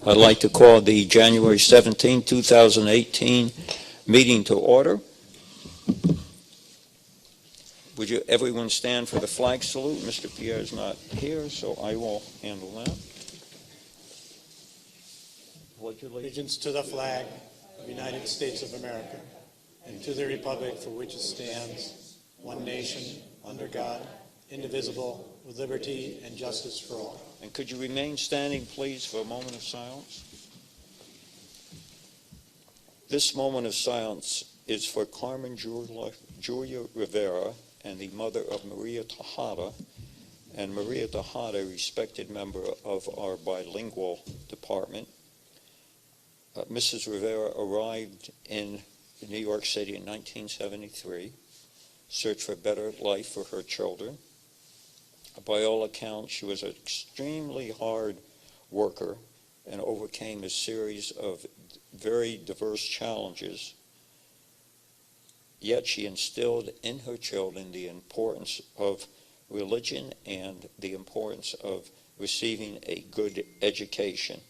I'd like to call the January 17, 2018 meeting to order. Would you everyone stand for the flag salute? Mr. Pierre is not here, so I will handle that. Allegiance to the flag of the United States of America and to the republic for which it stands, one nation, under God, indivisible, with liberty and justice for all. And could you remain standing, please, for a moment of silence? This moment of silence is for Carmen Julia Rivera and the mother of Maria Tejada. And Maria Tejada, a respected member of our bilingual department. Mrs. Rivera arrived in New York City in 1973, searched for a better life for her children. By all accounts, she was an extremely hard worker and overcame a series of very diverse challenges. Yet she instilled in her children the importance of religion and the importance of receiving a good education.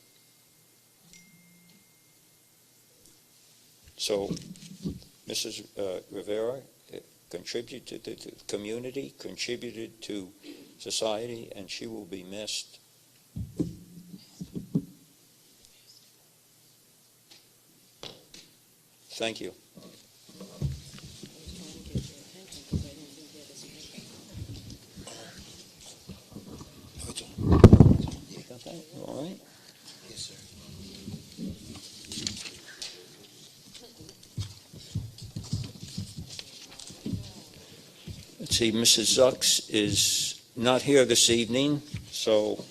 So Mrs. Rivera contributed to the community, contributed to society, and she will be missed. Thank you. All right. Yes, sir. Let's see, Mrs. Zucks is not here this evening, so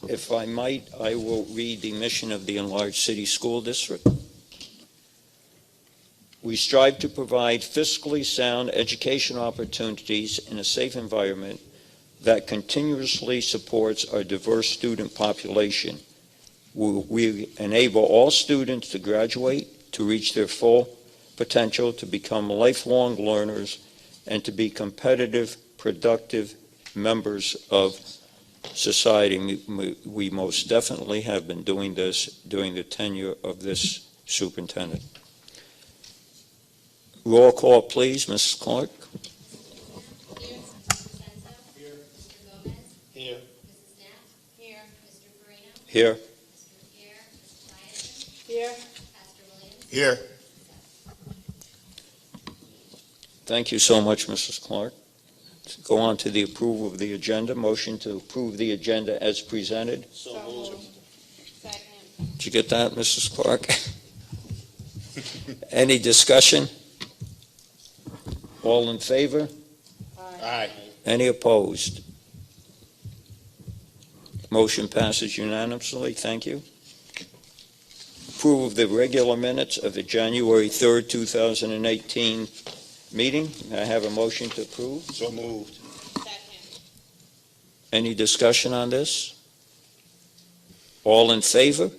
if I might, I will read the mission of the enlarged city school district. We strive to provide fiscally sound education opportunities in a safe environment that continuously supports our diverse student population. We enable all students to graduate, to reach their full potential, to become lifelong learners, and to be competitive, productive members of society. We most definitely have been doing this during the tenure of this superintendent. Roll call, please, Mrs. Clark. Here. Mrs. Knapp? Here. Mr. Farina? Here. Mr. Pierre? Mr. Tyson? Here. Pastor Williams? Here. Thank you so much, Mrs. Clark. Let's go on to the approval of the agenda. Motion to approve the agenda as presented. So moved. Second. Did you get that, Mrs. Clark? Any discussion? All in favor? Aye. Any opposed? Motion passes unanimously. Thank you. Approval of the regular minutes of the January 3rd, 2018 meeting. May I have a motion to approve? So moved. Second. Any discussion on this? All in favor?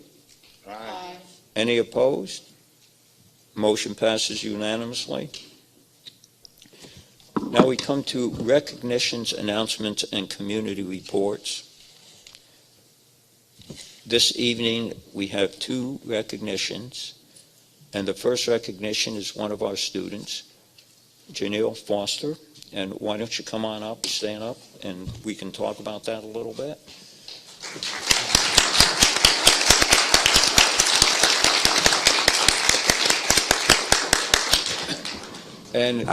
Aye. Any opposed? Motion passes unanimously. Now we come to recognitions, announcements, and community reports. This evening, we have two recognitions, and the first recognition is one of our students, Janelle Foster, and why don't you come on up, stand up, and we can talk about that a little bit. And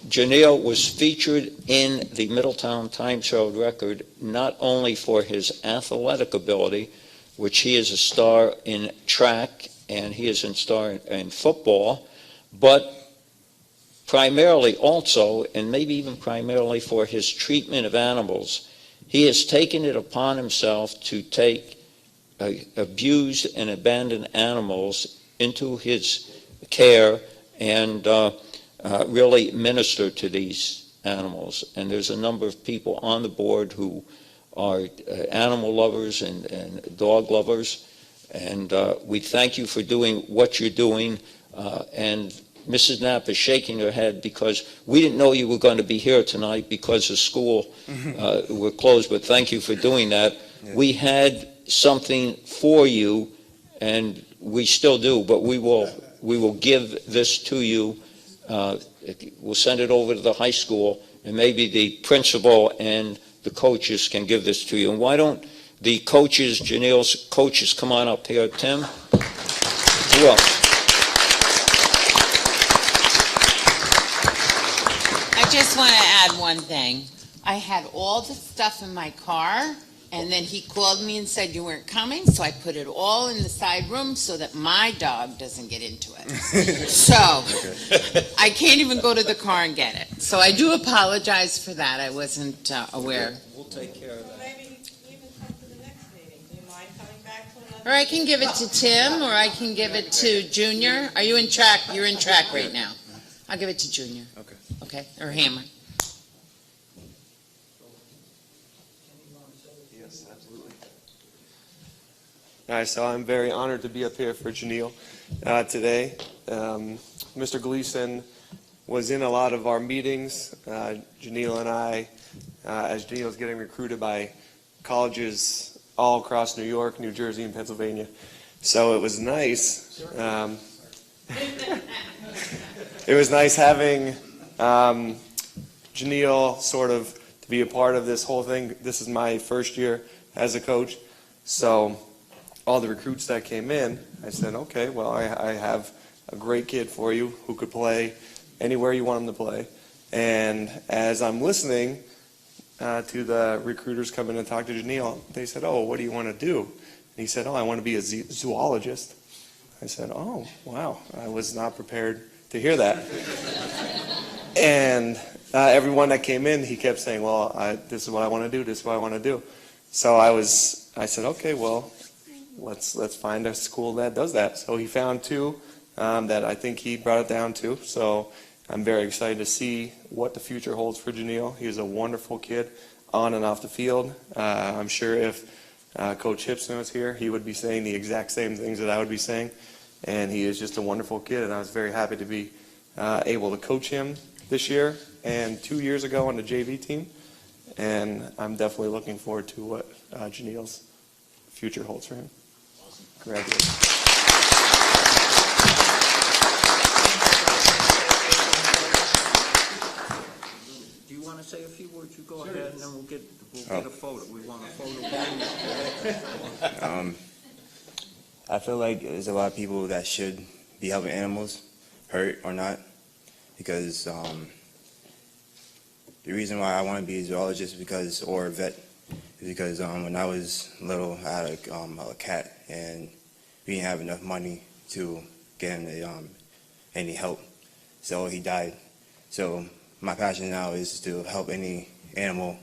Janelle was featured in the Middletown Times-Herald Record not only for his athletic ability, which he is a star in track and he is a star in football, but primarily also, and maybe even primarily for his treatment of animals. He has taken it upon himself to take abused and abandoned animals into his care and really minister to these animals. And there's a number of people on the board who are animal lovers and dog lovers. And we thank you for doing what you're doing. And Mrs. Knapp is shaking her head because we didn't know you were going to be here tonight because the school were closed, but thank you for doing that. Yeah. We had something for you and we still do, but we will give this to you. We'll send it over to the high school, and maybe the principal and the coaches can give this to you. And why don't the coaches, Janelle's coaches, come on up here. Tim? Who else? I just want to add one thing. I had all the stuff in my car, and then he called me and said you weren't coming, so I put it all in the side room so that my dog doesn't get into it. So I can't even go to the car and get it. So I do apologize for that. I wasn't aware. We'll take care of that. Maybe even come to the next meeting. Do you mind coming back to another? Or I can give it to Tim, or I can give it to Junior. Are you in track? You're in track right now. I'll give it to Junior. Okay. Okay, or Hammer. Yes, absolutely. All right, so I'm very honored to be up here for Janelle today. Mr. Gleason was in a lot of our meetings. Janelle and I, as Janelle was getting recruited by colleges all across New York, New Jersey, and Pennsylvania. So it was nice. It was nice having Janelle sort of to be a part of this whole thing. This is my first year as a coach. So all the recruits that came in, I said, okay, well, I have a great kid for you who could play anywhere you want him to play. And as I'm listening to the recruiters come in and talk to Janelle, they said, oh, what do you want to do? And he said, oh, I want to be a zoologist. I said, oh, wow, I was not prepared to hear that. And everyone that came in, he kept saying, well, this is what I want to do, this is what I want to do. So I said, okay, well, let's find a school that does that. So he found two that I think he brought it down to. So I'm very excited to see what the future holds for Janelle. He's a wonderful kid on and off the field. I'm sure if Coach Hipson was here, he would be saying the exact same things that I would be saying. And he is just a wonderful kid, and I was very happy to be able to coach him this year and 2 years ago on the JV team. And I'm definitely looking forward to what Janelle's future holds for him. Congratulations. Do you want to say a few words? You go ahead, and then we'll get a photo. We want a photo. I feel like there's a lot of people that should be helping animals, hurt or not, because the reason why I want to be a zoologist or a vet is because when I was little, I had a cat, and we didn't have enough money to get him any help, so he died. So my passion now is to help any animal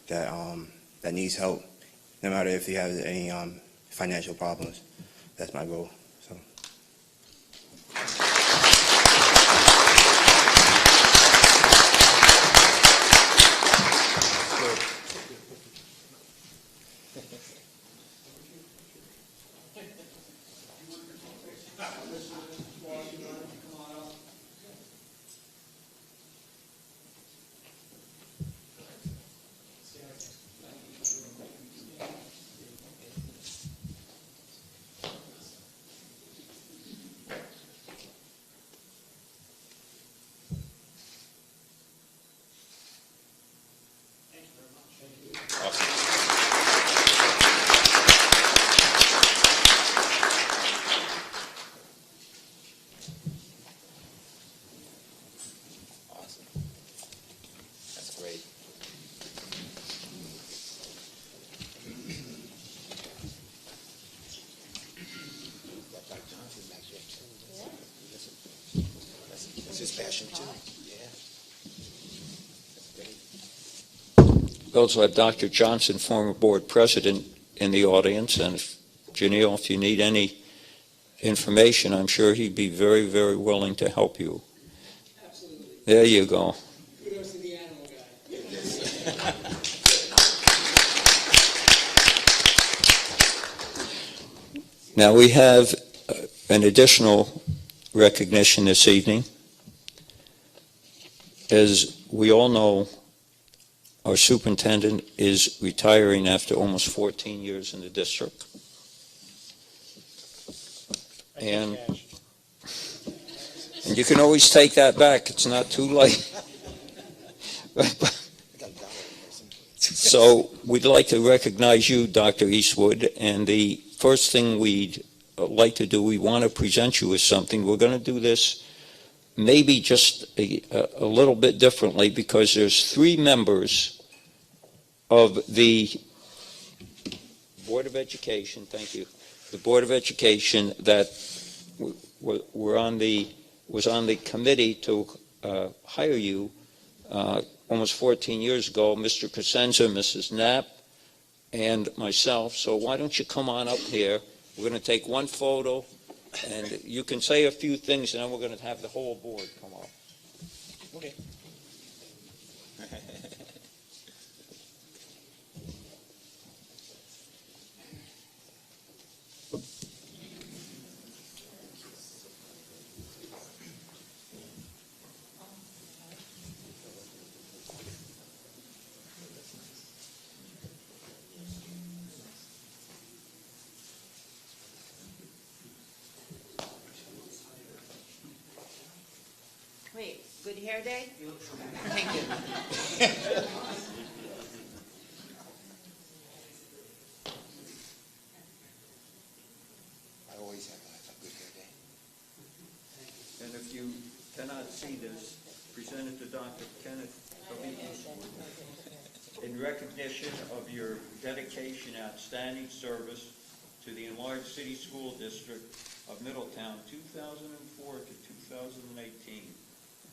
that needs help, no matter if he has any financial problems. That's my goal. So. That's great. That's his passion too. Yeah. That's great. We also have Dr. Johnson, former board president, in the audience, and Janelle, if you need any information, I'm sure he'd be very, very willing to help you. Absolutely. There you go. Kudos to the animal guy. Now, we have an additional recognition this evening. As we all know, our superintendent is retiring after almost 14 years in the district. And you can always take that back. It's not too late. So we'd like to recognize you, Dr. Eastwood, and the first thing we'd like to do, we want to present you with something. We're going to do this maybe just a little bit differently because there's 3 members of the Board of Education, thank you, the Board of Education that was on the committee to hire you almost 14 years ago, Mr. Cosenza, Mrs. Knapp, and myself. So why don't you come on up here? We're going to take one photo, and you can say a few things, and then we're going to have the whole board come up. Okay. Wait, good hair day? Thank you. I always have a good hair day. And if you cannot see this, present it to Dr. Kenneth W. Eastwood in recognition of your dedication, outstanding service to the enlarged city school district of Middletown, 2004 to 2018,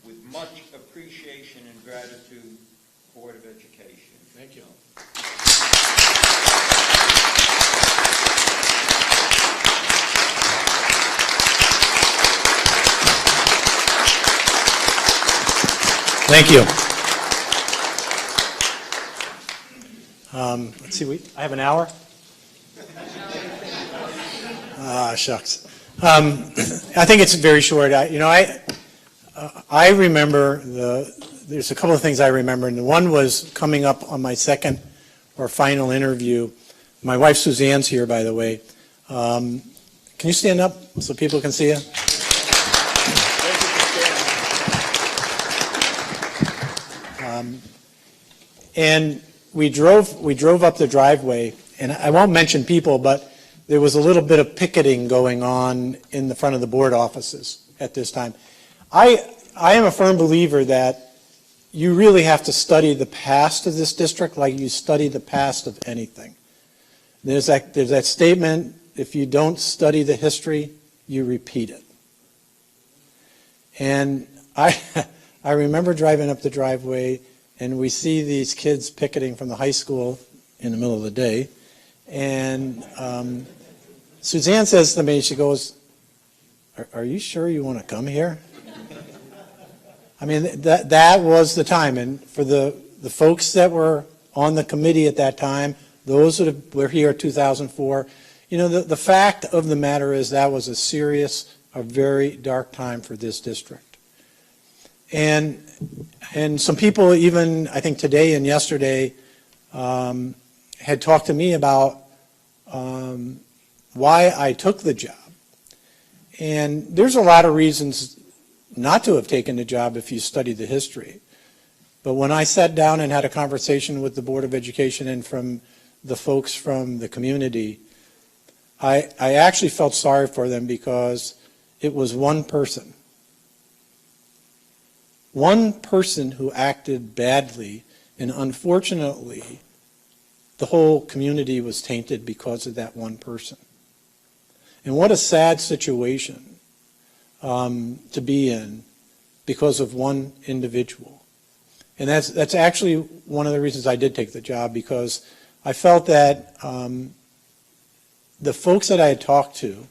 with much appreciation and gratitude, Board of Education. Thank you. Thank you. Let's see, I have an hour? Shucks. I think it's very short. I remember there's a couple of things I remember, and one was coming up on my second or final interview. My wife Suzanne's here, by the way. Can you stand up so people can see you? And we drove up the driveway, and I won't mention people, but there was a little bit of picketing going on in the front of the board offices at this time. I am a firm believer that you really have to study the past of this district like you study the past of anything. There's that statement, if you don't study the history, you repeat it. And I remember driving up the driveway, and we see these kids picketing from the high school in the middle of the day. And Suzanne says to me, she goes, are you sure you want to come here? I mean, that was the time. And for the folks that were on the committee at that time, those that were here in 2004, the fact of the matter is that was a very dark time for this district. And some people even, I think today and yesterday, had talked to me about why I took the job. And there's a lot of reasons not to have taken the job if you study the history. But when I sat down and had a conversation with the Board of Education and from the folks from the community, I actually felt sorry for them because it was one person. One person who acted badly, and unfortunately, the whole community was tainted because of that one person. And what a sad situation to be in because of one individual. And that's actually one of the reasons I did take the job, because I felt that the folks that I had talked to,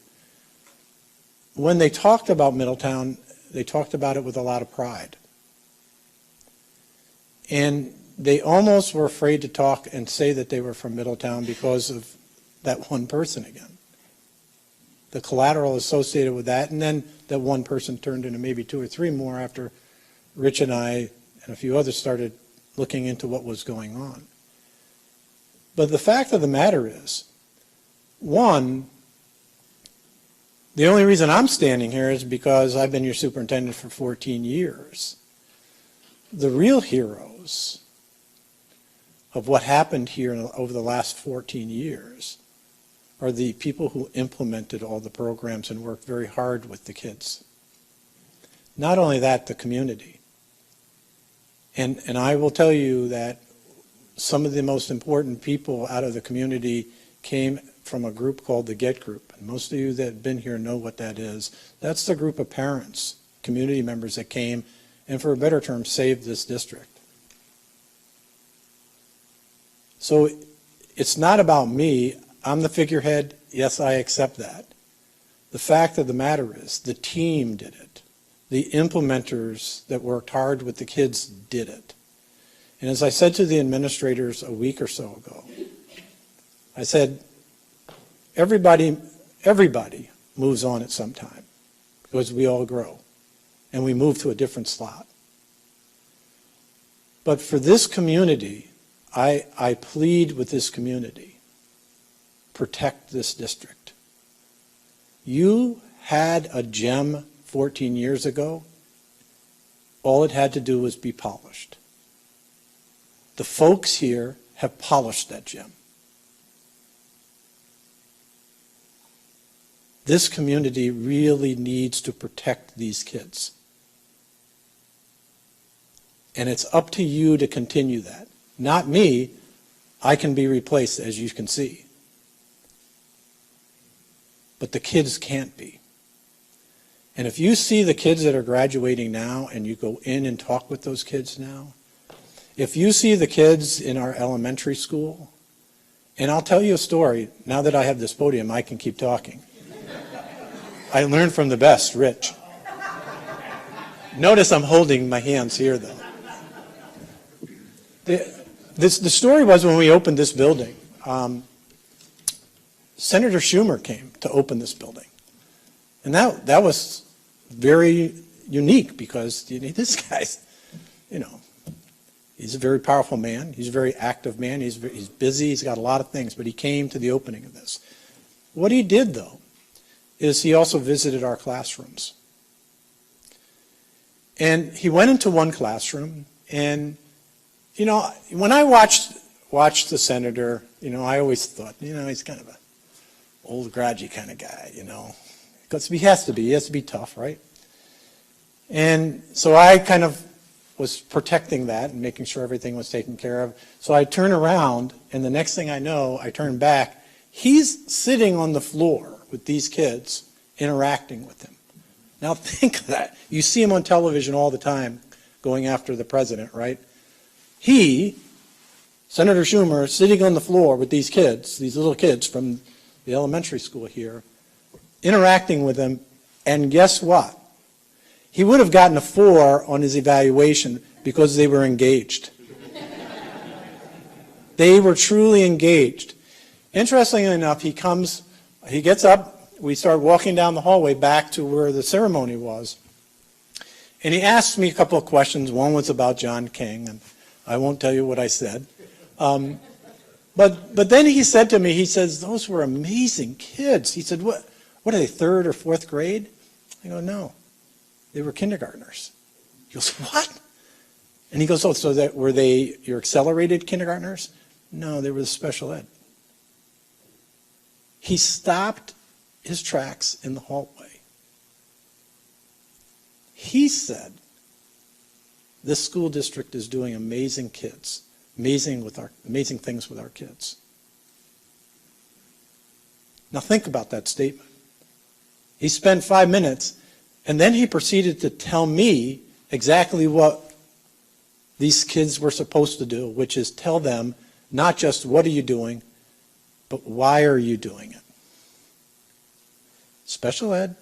when they talked about Middletown, they talked about it with a lot of pride. And they almost were afraid to talk and say that they were from Middletown because of that one person again. The collateral associated with that, and then that one person turned into maybe 2 or 3 more after Rich and I and a few others started looking into what was going on. But the fact of the matter is, one, The only reason I'm standing here is because I've been your superintendent for 14 years. The real heroes of what happened here over the last 14 years are the people who implemented all the programs and worked very hard with the kids. Not only that, the community. And I will tell you that some of the most important people out of the community came from a group called the GET Group. And most of you that have been here know what that is. That's the group of parents, community members that came and, for a better term, saved this district. So it's not about me. I'm the figurehead. Yes, I accept that. The fact of the matter is the team did it. The implementers that worked hard with the kids did it. And as I said to the administrators a week or so ago, I said, everybody moves on at some time because we all grow and we move to a different slot. But for this community, I plead with this community, protect this district. You had a gem 14 years ago. All it had to do was be polished. The folks here have polished that gem. This community really needs to protect these kids. And it's up to you to continue that. Not me. I can be replaced, as you can see. But the kids can't be. And if you see the kids that are graduating now and you go in and talk with those kids now, if you see the kids in our elementary school, and I'll tell you a story, now that I have this podium, I can keep talking. I learned from the best, Rich. Notice I'm holding my hands here, though. The story was when we opened this building, Senator Schumer came to open this building. And that was very unique because this guy's, he's a very powerful man. He's a very active man. He's busy. He's got a lot of things, but he came to the opening of this. What he did, though, is he also visited our classrooms. And he went into one classroom, and, when I watched the senator, I always thought, he's kind of an old, grudgy kind of guy, because he has to be tough, right? And so I kind of was protecting that and making sure everything was taken care of. So I turn around, and the next thing I know, I turn back. He's sitting on the floor with these kids, interacting with them. Now think of that. You see him on television all the time going after the president, right? Senator Schumer, sitting on the floor with these kids, these little kids from the elementary school here, interacting with them, and guess what? He would have gotten a 4 on his evaluation because they were engaged. They were truly engaged. Interestingly enough, he gets up, we start walking down the hallway back to where the ceremony was, and he asked me a couple of questions. One was about John King, and I won't tell you what I said. But then he said to me, he says, those were amazing kids. He said, what are they, 3rd or 4th grade? I go, no, they were kindergartners. He goes, what? And he goes, were they your accelerated kindergartners? No, they were the special ed. He stopped his tracks in the hallway. He said, this school district is doing amazing things with our kids. Now think about that statement. He spent 5 minutes, and then he proceeded to tell me exactly what these kids were supposed to do, which is tell them not just what are you doing, but why are you doing it? Special ed,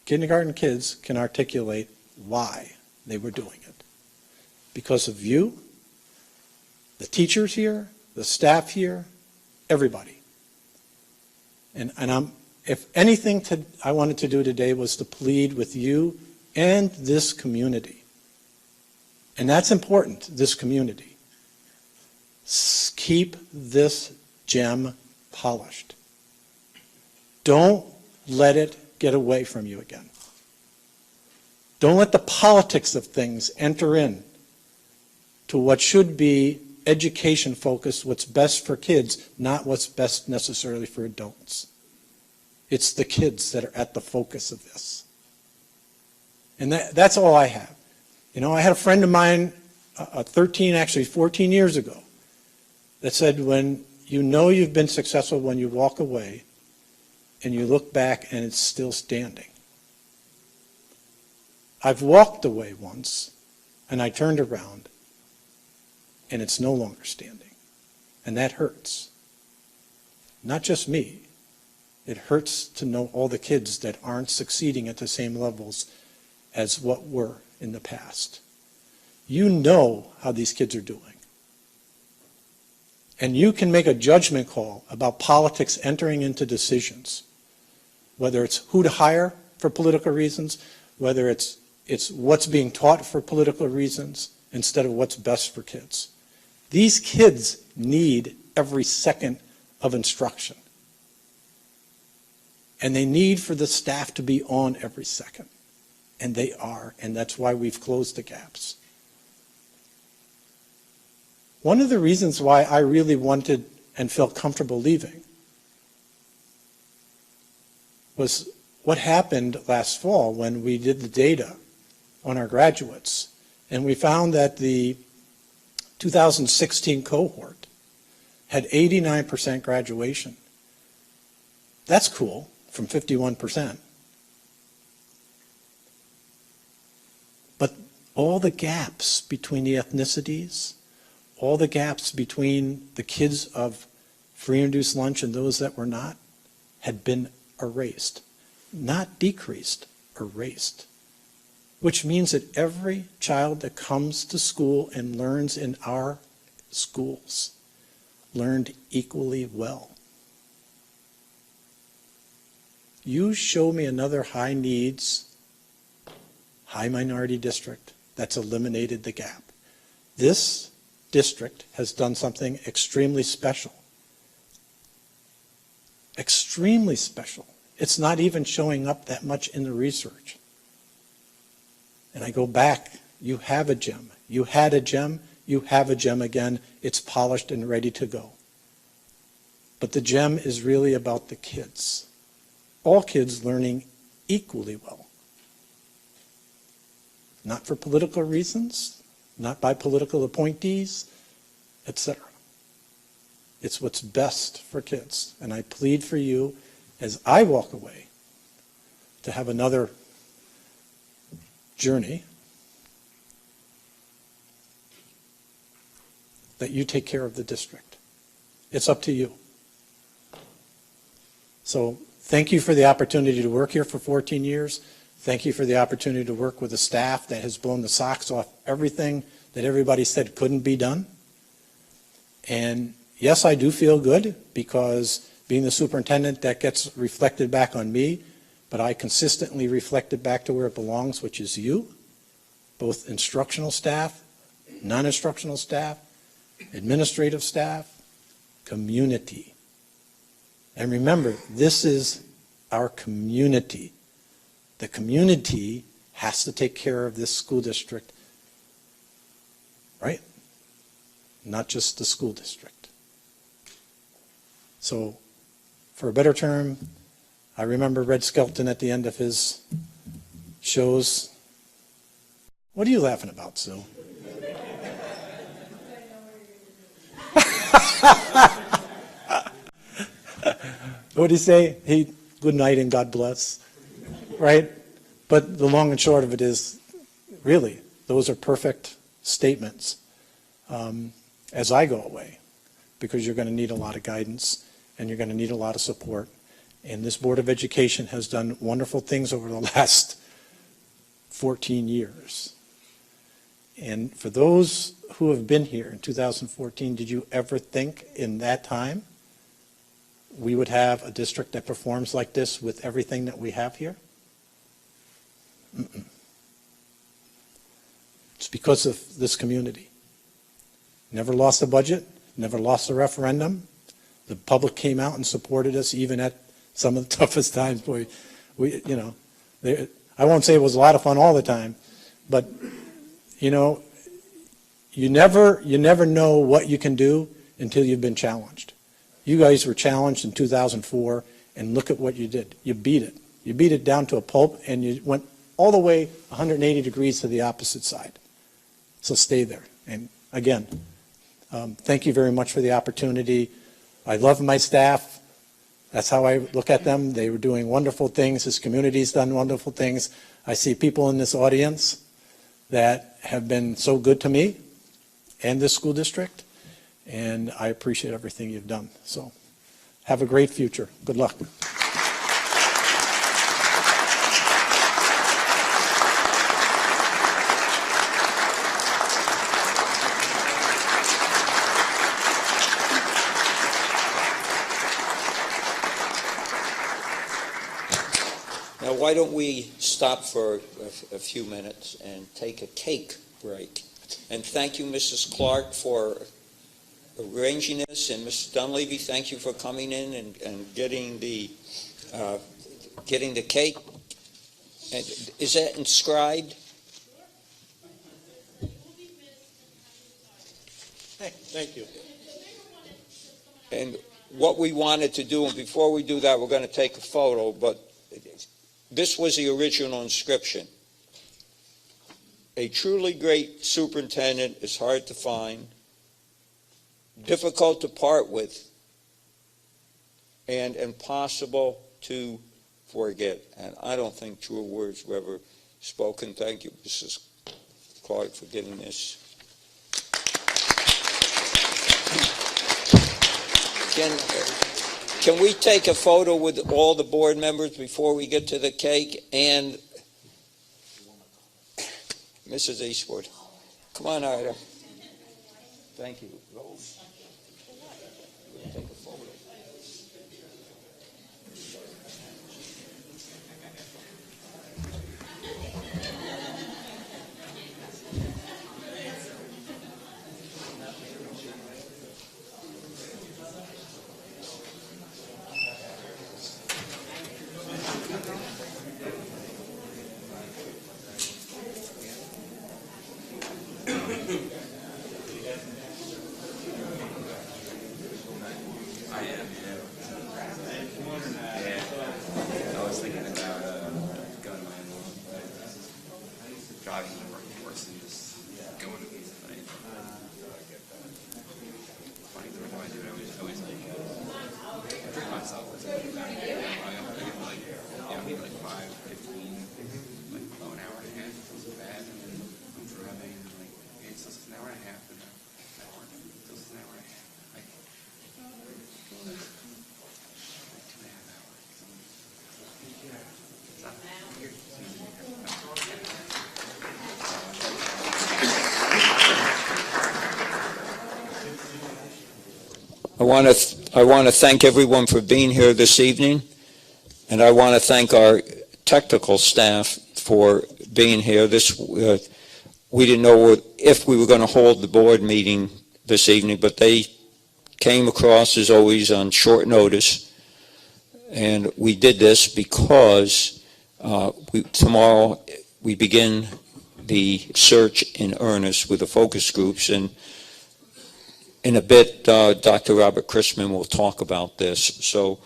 kindergarten kids can articulate why they were doing it. Because of you, the teachers here, the staff here, everybody. And if anything I wanted to do today was to plead with you and this community. And that's important, this community. Keep this gem polished. Don't let it get away from you again. Don't let the politics of things enter in to what should be education focused, what's best for kids, not what's best necessarily for adults. It's the kids that are at the focus of this. And that's all I have. You know, I had a friend of mine, 14 years ago, that said, when you know you've been successful when you walk away and you look back and it's still standing. I've walked away once and I turned around and it's no longer standing. And that hurts. Not just me. It hurts to know all the kids that aren't succeeding at the same levels as what were in the past. You know how these kids are doing. And you can make a judgment call about politics entering into decisions, whether it's who to hire for political reasons, whether it's what's being taught for political reasons instead of what's best for kids. These kids need every second of instruction. And they need for the staff to be on every second. And they are, and that's why we've closed the gaps. One of the reasons why I really wanted and felt comfortable leaving was what happened last fall when we did the data on our graduates. And we found that the 2016 cohort had 89% graduation. That's cool, from 51%. But all the gaps between the ethnicities, all the gaps between the kids of free and reduced lunch and those that were not, had been erased. Not decreased, erased. Which means that every child that comes to school and learns in our schools learned equally well. You show me another high needs, high minority district that's eliminated the gap. This district has done something extremely special. Extremely special. It's not even showing up that much in the research. And I go back, you have a gem. You had a gem, you have a gem again. It's polished and ready to go. But the gem is really about the kids. All kids learning equally well. Not for political reasons, not by political appointees, etc. It's what's best for kids. And I plead for you, as I walk away, to have another journey, that you take care of the district. It's up to you. So thank you for the opportunity to work here for 14 years. Thank you for the opportunity to work with a staff that has blown the socks off everything that everybody said couldn't be done. And yes, I do feel good because being the superintendent, that gets reflected back on me, but I consistently reflect it back to where it belongs, which is you, both instructional staff, non-instructional staff, administrative staff, community. And remember, this is our community. The community has to take care of this school district, right? Not just the school district. So, for a better term, I remember Red Skelton at the end of his shows. What are you laughing about, Sue? What did he say? Good night and God bless, right? But the long and short of it is, really, those are perfect statements as I go away, because you're going to need a lot of guidance and you're going to need a lot of support. And this Board of Education has done wonderful things over the last 14 years. And for those who have been here in 2014, did you ever think in that time we would have a district that performs like this with everything that we have here? Mm-mm. It's because of this community. Never lost a budget, never lost a referendum. The public came out and supported us even at some of the toughest times. Boy, I won't say it was a lot of fun all the time, but, you never know what you can do until you've been challenged. You guys were challenged in 2004, and look at what you did. You beat it. You beat it down to a pulp, and you went all the way 180 degrees to the opposite side. So stay there. And again, thank you very much for the opportunity. I love my staff. That's how I look at them. They were doing wonderful things. This community's done wonderful things. I see people in this audience that have been so good to me and this school district, and I appreciate everything you've done. So have a great future. Good luck. Now, why don't we stop for a few minutes and take a cake break? And thank you, Mrs. Clark, for arranging this, and Mr. Dunleavy, thank you for coming in and getting the cake. And is that inscribed? Thank you. And what we wanted to do, and before we do that, we're going to take a photo, but this was the original inscription. A truly great superintendent is hard to find, difficult to part with, and impossible to forget. And I don't think truer words were ever spoken. Thank you, Mrs. Clark, for getting this. Can we take a photo with all the board members before we get to the cake? And Mrs. Eastwood, come on, Ida. Thank you. Take a photo. I want to thank everyone for being here this evening, and I want to thank our technical staff for being here. We didn't know if we were going to hold the board meeting this evening, but they came across, as always, on short notice, and we did this because tomorrow we begin the search in earnest with the focus groups, and in a bit, Dr. Robert Chrisman will talk about this. So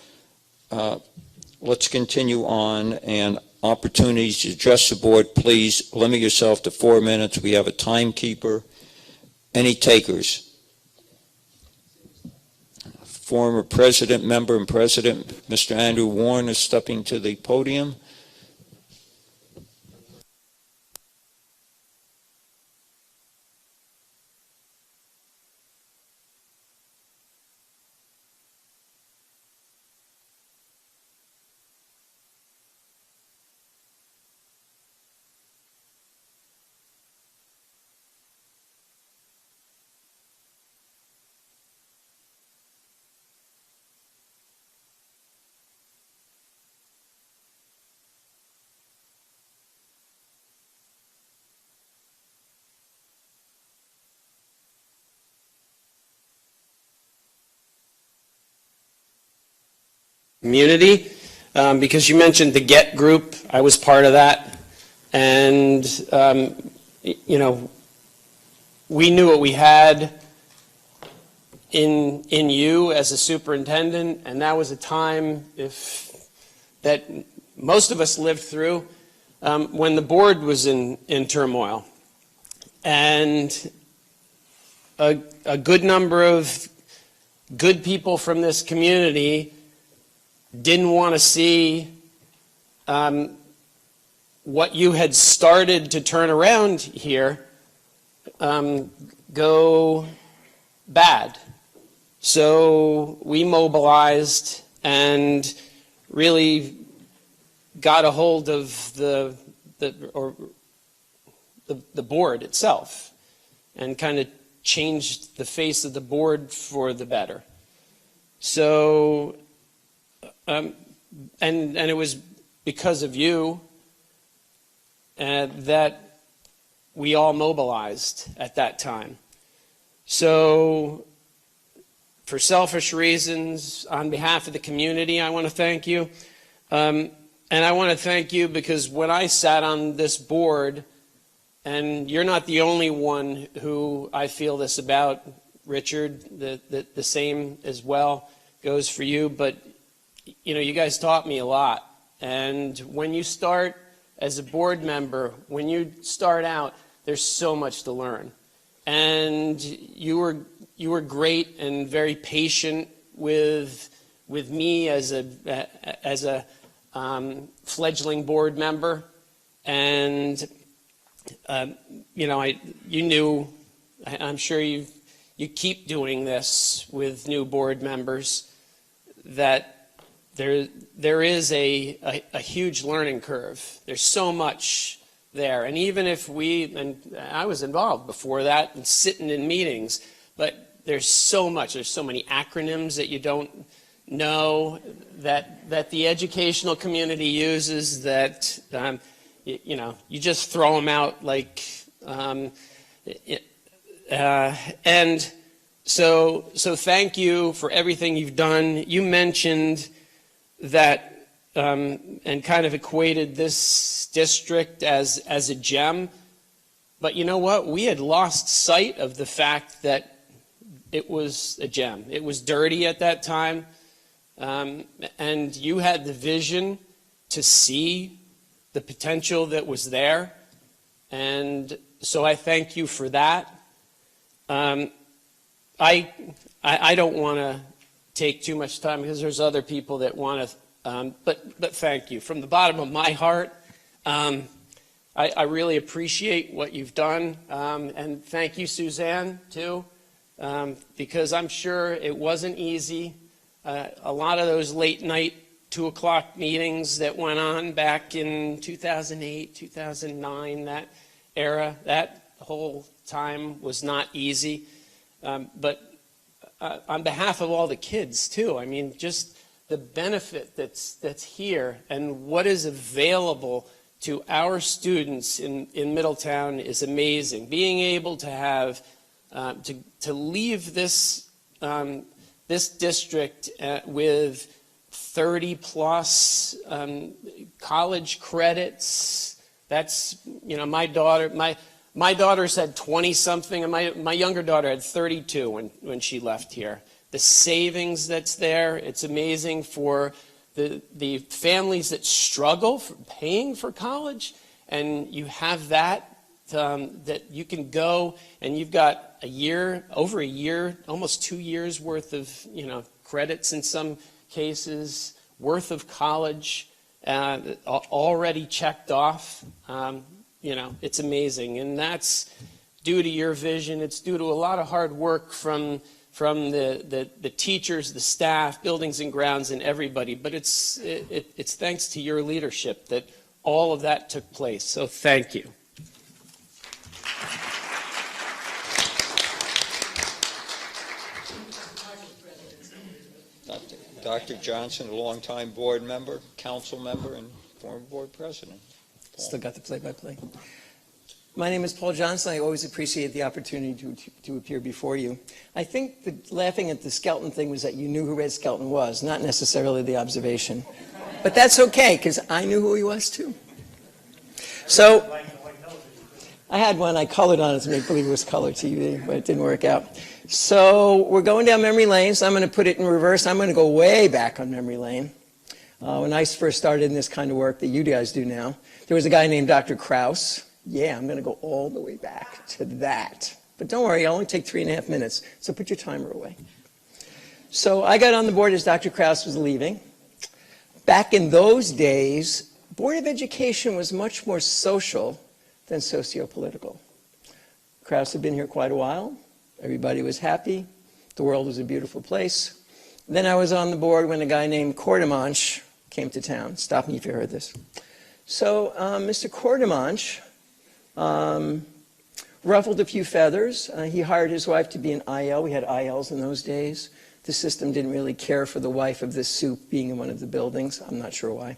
let's continue on, and opportunities to address the board, please limit yourself to 4 minutes. We have a timekeeper. Any takers? Former president, member, and president, Mr. Andrew Warren is stepping to the podium. Community. because you mentioned the GET group. I was part of that. And, you know, we knew what we had in you as a superintendent, and that was a time that most of us lived through when the board was in turmoil. And a good number of good people from this community didn't want to see what you had started to turn around here go bad. So we mobilized and really got a hold of the board itself and kind of changed the face of the board for the better. So, and it was because of you that we all mobilized at that time. So, for selfish reasons, on behalf of the community, I want to thank you. And I want to thank you because when I sat on this board, and you're not the only one who I feel this about, Richard, the same as well goes for you, but you know, you guys taught me a lot. And when you start as a board member, when you start out, there's so much to learn. And you were great and very patient with me as a fledgling board member, and you know, you knew. I'm sure you keep doing this with new board members, that there is a huge learning curve. There's so much there, and even if and I was involved before that and sitting in meetings, but there's so much. There's so many acronyms that you don't know that the educational community uses that you know, you just throw them out like and so thank you for everything you've done. You mentioned that and kind of equated this district as a gem, but you know what? We had lost sight of the fact that it was a gem. It was dirty at that time, and you had the vision to see the potential that was there, and so I thank you for that. I don't want to take too much time because there's other people that want to, but thank you. From the bottom of my heart, I really appreciate what you've done, and thank you, Suzanne, too, because I'm sure it wasn't easy. A lot of those late night 2 o'clock meetings that went on back in 2008, 2009, that era, that whole time was not easy. But on behalf of all the kids, too, I mean, just the benefit that's here and what is available to our students in Middletown is amazing. Being able to have, to leave this, this district with 30 plus college credits. That's, you know, my daughter's had 20 something, and my younger daughter had 32 when she left here. The savings that's there, it's amazing for the families that struggle for paying for college, and you have that you can go and you've got over a year, almost 2 years worth of, you know, credits in some cases, worth of college already checked off. You know, it's amazing, and that's due to your vision. It's due to a lot of hard work from the teachers, the staff, buildings and grounds, and everybody. But it's thanks to your leadership that all of that took place. So thank you. Dr. Johnson, a longtime board member, council member, and former board president. Paul. Still got the play-by-play. My name is Paul Johnson. I always appreciate the opportunity to appear before you. I think laughing at the Skelton thing was that you knew who Red Skelton was, not necessarily the observation. But that's okay, because I knew who he was too. So I had one, I colored on it to make believe it was color TV, but it didn't work out. So we're going down memory lane, so I'm going to put it in reverse. I'm going to go way back on memory lane. When I first started in this kind of work that you guys do now, there was a guy named Dr. Krause. Yeah, I'm going to go all the way back to that. But don't worry, it'll only take 3.5 minutes, so put your timer away. So I got on the board as Dr. Krause was leaving. Back in those days, Board of Education was much more social than socio-political. Krause had been here quite a while. Everybody was happy. The world was a beautiful place. Then I was on the board when a guy named Courtemanche came to town. Stop me if you heard this. So Mr. Courtemanche ruffled a few feathers. He hired his wife to be an IL. We had ILs in those days. The system didn't really care for the wife of this soup being in one of the buildings. I'm not sure why.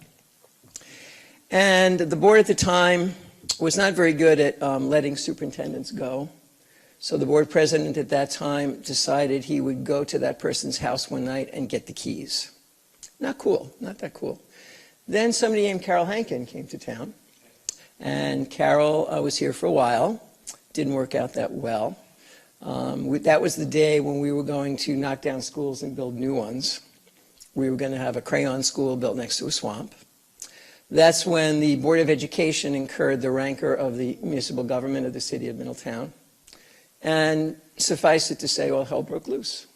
And the board at the time was not very good at letting superintendents go. So the board president at that time decided he would go to that person's house one night and get the keys. Not cool, not that cool. Then somebody named Carol Hankin came to town. And Carol was here for a while. Didn't work out that well. That was the day when we were going to knock down schools and build new ones. We were going to have a crayon school built next to a swamp. That's when the Board of Education incurred the rancor of the municipal government of the city of Middletown. And suffice it to say, all hell broke loose.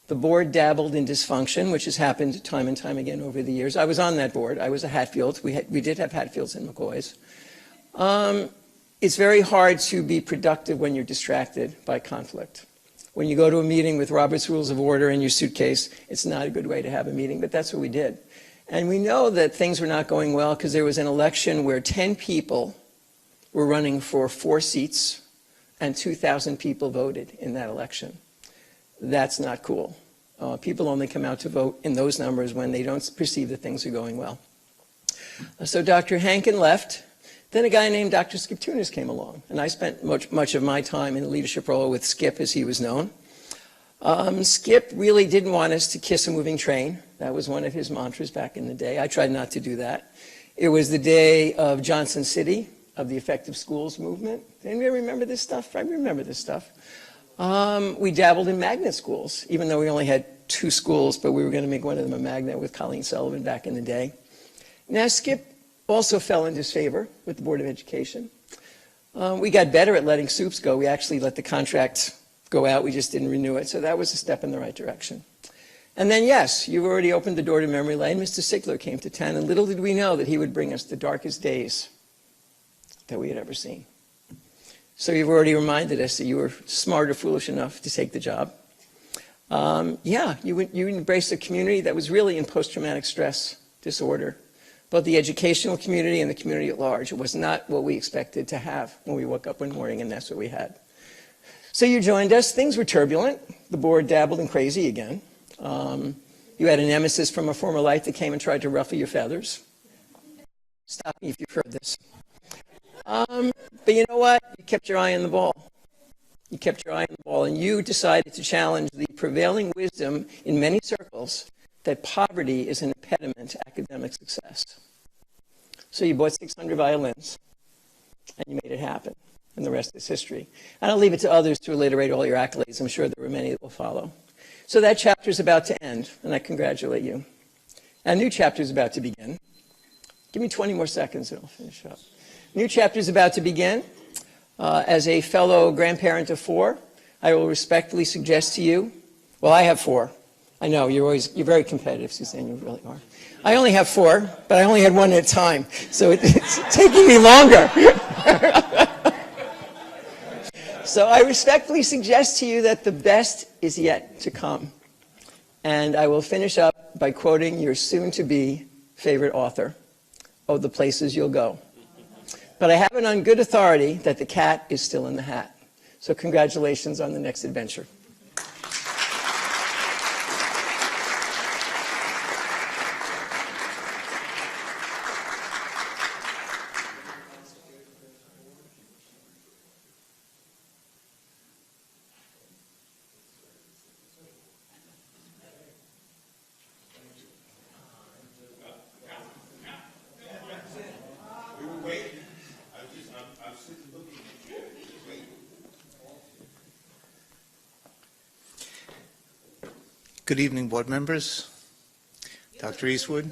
The board dabbled in dysfunction, which has happened time and time again over the years. I was on that board. I was a Hatfield. We did have Hatfields and McCoys. It's very hard to be productive when you're distracted by conflict. When you go to a meeting with Robert's Rules of Order in your suitcase, it's not a good way to have a meeting, but that's what we did. And we know that things were not going well because there was an election where 10 people were running for 4 seats and 2,000 people voted in that election. That's not cool. People only come out to vote in those numbers when they don't perceive that things are going well. So Dr. Hankin left. Then a guy named Dr. Skip Tunis came along, and I spent much of my time in the leadership role with Skip, as he was known. Skip really didn't want us to kiss a moving train. That was one of his mantras back in the day. I tried not to do that. It was the day of Johnson City, of the Effective Schools movement. Anybody remember this stuff? I remember this stuff. We dabbled in magnet schools, even though we only had 2 schools, but we were going to make one of them a magnet with Colleen Sullivan back in the day. Now, Skip also fell in disfavor with the Board of Education. We got better at letting soups go. We actually let the contract go out. We just didn't renew it. So that was a step in the right direction. And then, yes, you've already opened the door to memory lane. Mr. Sigler came to town, and little did we know that he would bring us the darkest days that we had ever seen. So you've already reminded us that you were smart or foolish enough to take the job. You embraced a community that was really in post-traumatic stress disorder, both the educational community and the community at large. It was not what we expected to have when we woke up one morning, and that's what we had. So you joined us. Things were turbulent. The board dabbled in crazy again. You had a nemesis from a former life that came and tried to ruffle your feathers. Stop me if you've heard this. But you know what? You kept your eye on the ball. You kept your eye on the ball, and you decided to challenge the prevailing wisdom in many circles that poverty is an impediment to academic success. So you bought 600 violins, and you made it happen, and the rest is history. And I'll leave it to others to alliterate all your accolades. I'm sure there were many that will follow. So that chapter is about to end, and I congratulate you. A new chapter is about to begin. Give me 20 more seconds, and I'll finish up. New chapter is about to begin. As a fellow grandparent of 4, I will respectfully suggest to you, well, I have 4. I know, you're very competitive, Suzanne, you really are. I only have 4, but I only had 1 at a time, so it's taking me longer. So I respectfully suggest to you that the best is yet to come. And I will finish up by quoting your soon-to-be favorite author, "Oh, the places you'll go." But I have it on good authority that the cat is still in the hat. So congratulations on the next adventure. Good evening, board members. Dr. Eastwood.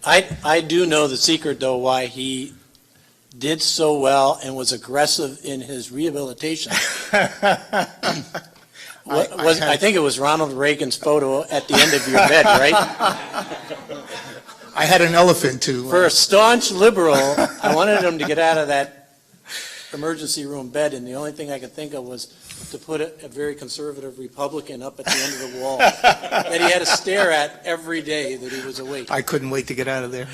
I do know the secret, though, why he did so well and was aggressive in his rehabilitation. I think it was Ronald Reagan's photo at the end of your bed, right? I had an elephant to. For a staunch liberal, I wanted him to get out of that emergency room bed, and the only thing I could think of was to put a very conservative Republican up at the end of the wall that he had to stare at every day that he was awake. I couldn't wait to get out of there.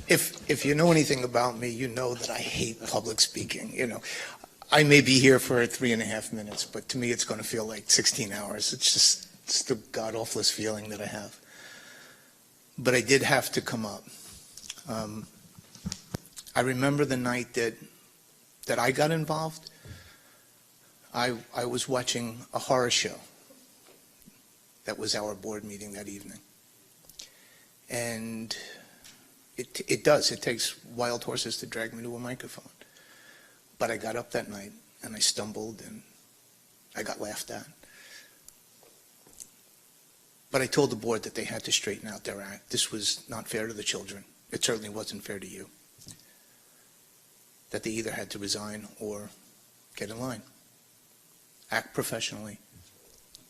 If you know anything about me, you know that I hate public speaking. You know, I may be here for 3.5 minutes, but to me it's going to feel like 16 hours. It's the god-awfulest feeling that I have. But I did have to come up. I remember the night that I got involved. I was watching a horror show. That was our board meeting that evening. And it takes wild horses to drag me to a microphone. But I got up that night and I stumbled and I got laughed at. But I told the board that they had to straighten out their act. This was not fair to the children. It certainly wasn't fair to you. That they either had to resign or get in line. Act professionally.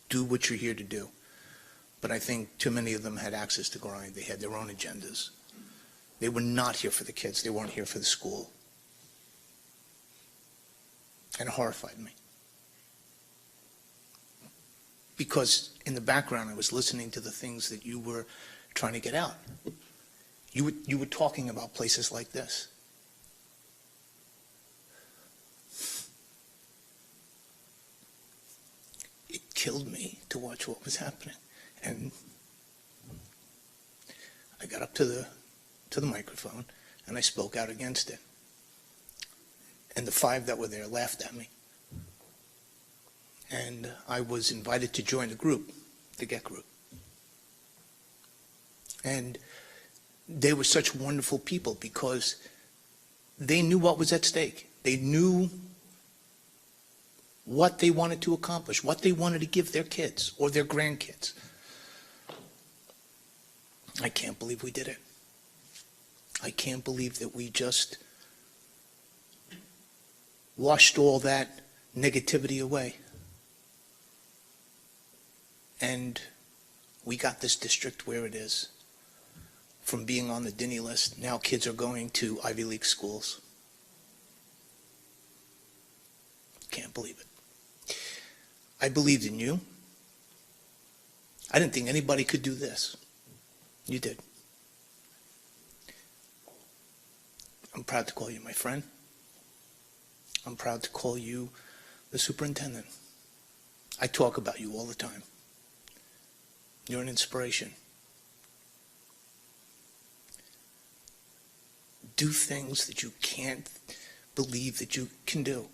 Do what you're here to do. But I think too many of them had access to grind. They had their own agendas. They were not here for the kids. They weren't here for the school. And it horrified me. Because in the background, I was listening to the things that you were trying to get out. You were talking about places like this. It killed me to watch what was happening. And I got up to the microphone and I spoke out against it. And the 5 that were there laughed at me. And I was invited to join the group, the GET group. And they were such wonderful people because they knew what was at stake. They knew what they wanted to accomplish, what they wanted to give their kids or their grandkids. I can't believe we did it. I can't believe that we just washed all that negativity away. And we got this district where it is. From being on the Denny list, now kids are going to Ivy League schools. Can't believe it. I believed in you. I didn't think anybody could do this. You did. I'm proud to call you my friend. I'm proud to call you the superintendent. I talk about you all the time. You're an inspiration. Do things that you can't believe that you can do,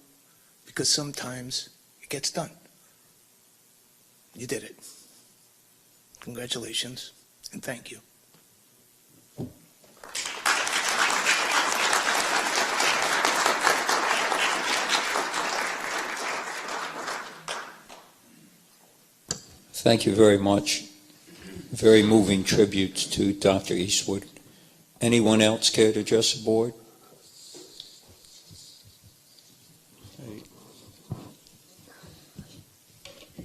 because sometimes it gets done. You did it. Congratulations, and thank you. Thank you very much. Very moving tributes to Dr. Eastwood. Anyone else care to address the board?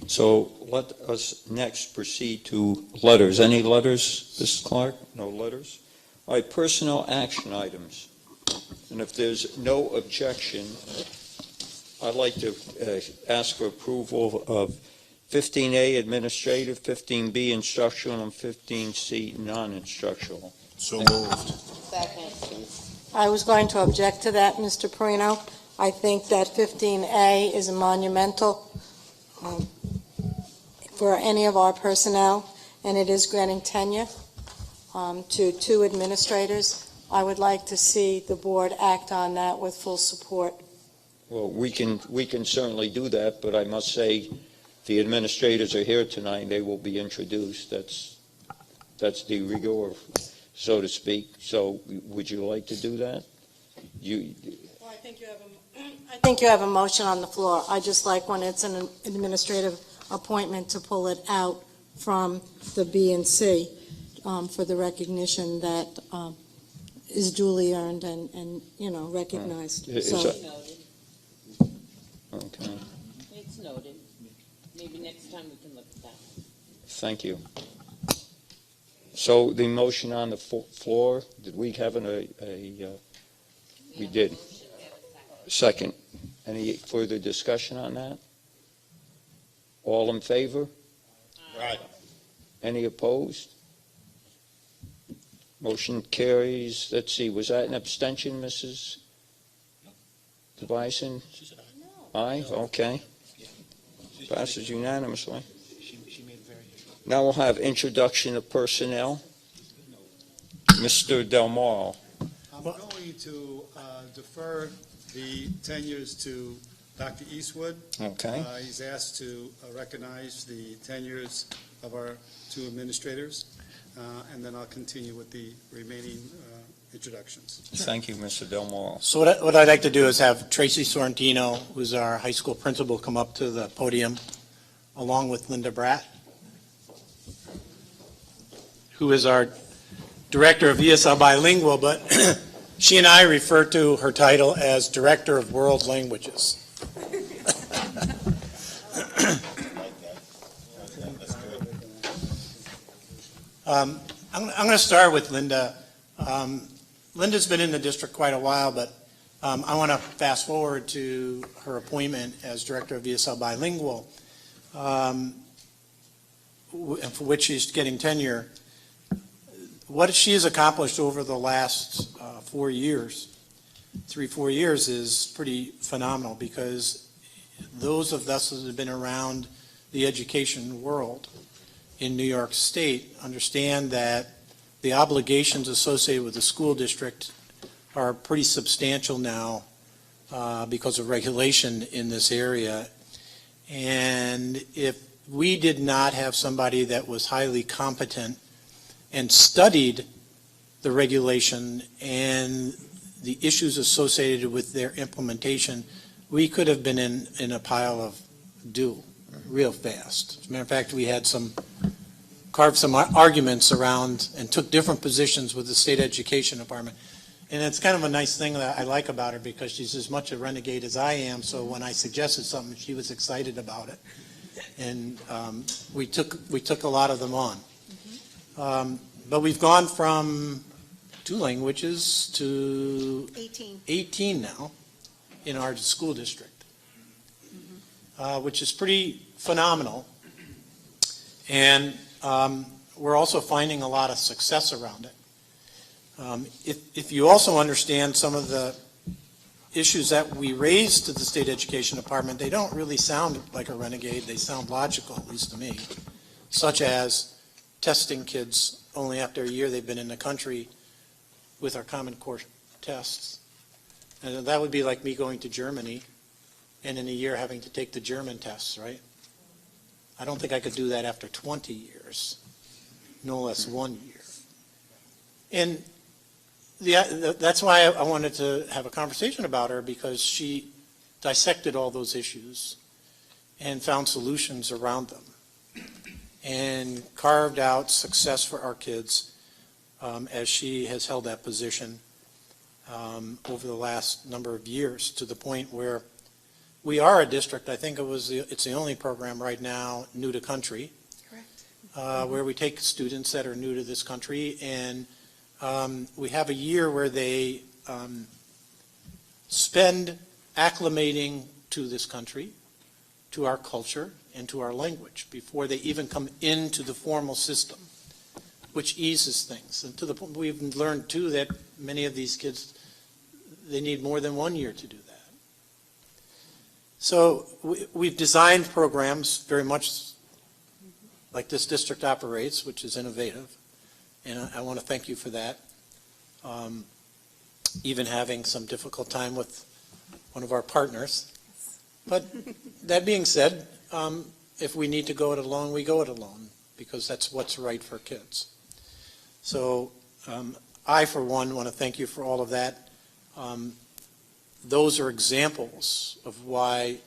So let us next proceed to letters. Any letters, Mrs. Clark? No letters? All right, personnel action items. And if there's no objection, I'd like to ask for approval of 15A administrative, 15B instructional, and 15C non-instructional. So moved. Second. I was going to object to that, Mr. Perino. I think that 15A is monumental for any of our personnel, and it is granting tenure to 2 administrators. I would like to see the board act on that with full support. Well, we can certainly do that, but I must say the administrators are here tonight. They will be introduced. That's de rigueur. so to speak. So would you like to do that? Well, I think you have a motion on the floor. I just like when it's an administrative appointment to pull it out from the B and C for the recognition that is duly earned and recognized. Is So, that- Noted. Okay, It's noted. Maybe next time we can look at that. thank you. So the motion on the floor, did we have we did. Second. Any further discussion on that? All in favor? Right. Any opposed? Motion carries. Let's see, was that an abstention, Mrs. Bison? Aye, okay. Passes unanimously. Now we'll have introduction of personnel. Mr. Del Moro. I'm going to defer the tenures to Dr. Eastwood. Okay. He's asked to recognize the tenures of our two administrators, and then I'll continue with the remaining introductions. Thank you, Mr. Del Moro. So what I'd like to do is have Tracy Sorrentino, who's our high school principal, come up to the podium, along with Linda Bratt, who is our director of ESL Bilingual, but she and I refer to her title as Director of World Languages. I'm going to start with Linda. Linda's been in the district quite a while, but I want to fast forward to her appointment as Director of ESL Bilingual, for which she's getting tenure. What she has accomplished over the last 4 years, 3-4 years, is pretty phenomenal, because those of us that have been around the education world in New York State understand that the obligations associated with the school district are pretty substantial now because of regulation in this area. And if we did not have somebody that was highly competent and studied the regulation and the issues associated with their implementation, we could have been in a pile of dew real fast. As a matter of fact, we had carved some arguments around and took different positions with the state education department. And it's kind of a nice thing that I like about her, because she's as much a renegade as I am, so when I suggested something, she was excited about it. And we took a lot of them on. But we've gone from 2 languages to 18 now in our school district, which is pretty phenomenal. And we're also finding a lot of success around it. If you also understand some of the issues that we raised to the state education department, they don't really sound like a renegade. They sound logical, at least to me, such as testing kids only after a year they've been in the country with our Common Core tests. And that would be like me going to Germany and in a year having to take the German tests, right? I don't think I could do that after 20 years, no less 1 year. And that's why I wanted to have a conversation about her, because she dissected all those issues and found solutions around them and carved out success for our kids as she has held that position over the last number of years, to the point where we are a district, I think it's the only program right now new to country. Correct. Where we take students that are new to this country, and we have a year where they spend acclimating to this country, to our culture, and to our language before they even come into the formal system, which eases things. And to the point, we've learned too that many of these kids, they need more than 1 year to do that. So we've designed programs very much like this district operates, which is innovative. And I want to thank you for that. Even having some difficult time with one of our partners. But that being said, if we need to go it alone, we go it alone, because that's what's right for kids. So I, for one, want to thank you for all of that. Those are examples of why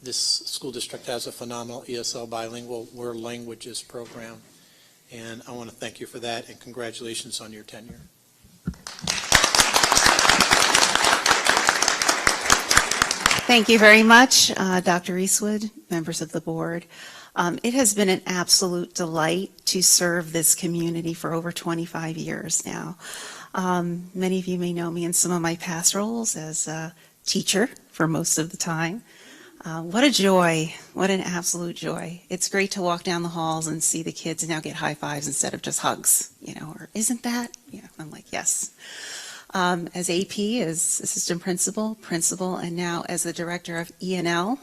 this school district has a phenomenal ESL bilingual world languages program. And I want to thank you for that, and congratulations on your tenure. Thank you very much, Dr. Eastwood, members of the board. It has been an absolute delight to serve this community for over 25 years now. Many of you may know me in some of my past roles as a teacher for most of the time. What a joy, what an absolute joy. It's great to walk down the halls and see the kids now get high fives instead of just hugs, or isn't that? I'm like, yes. As AP, as assistant principal, and now as the director of ENL,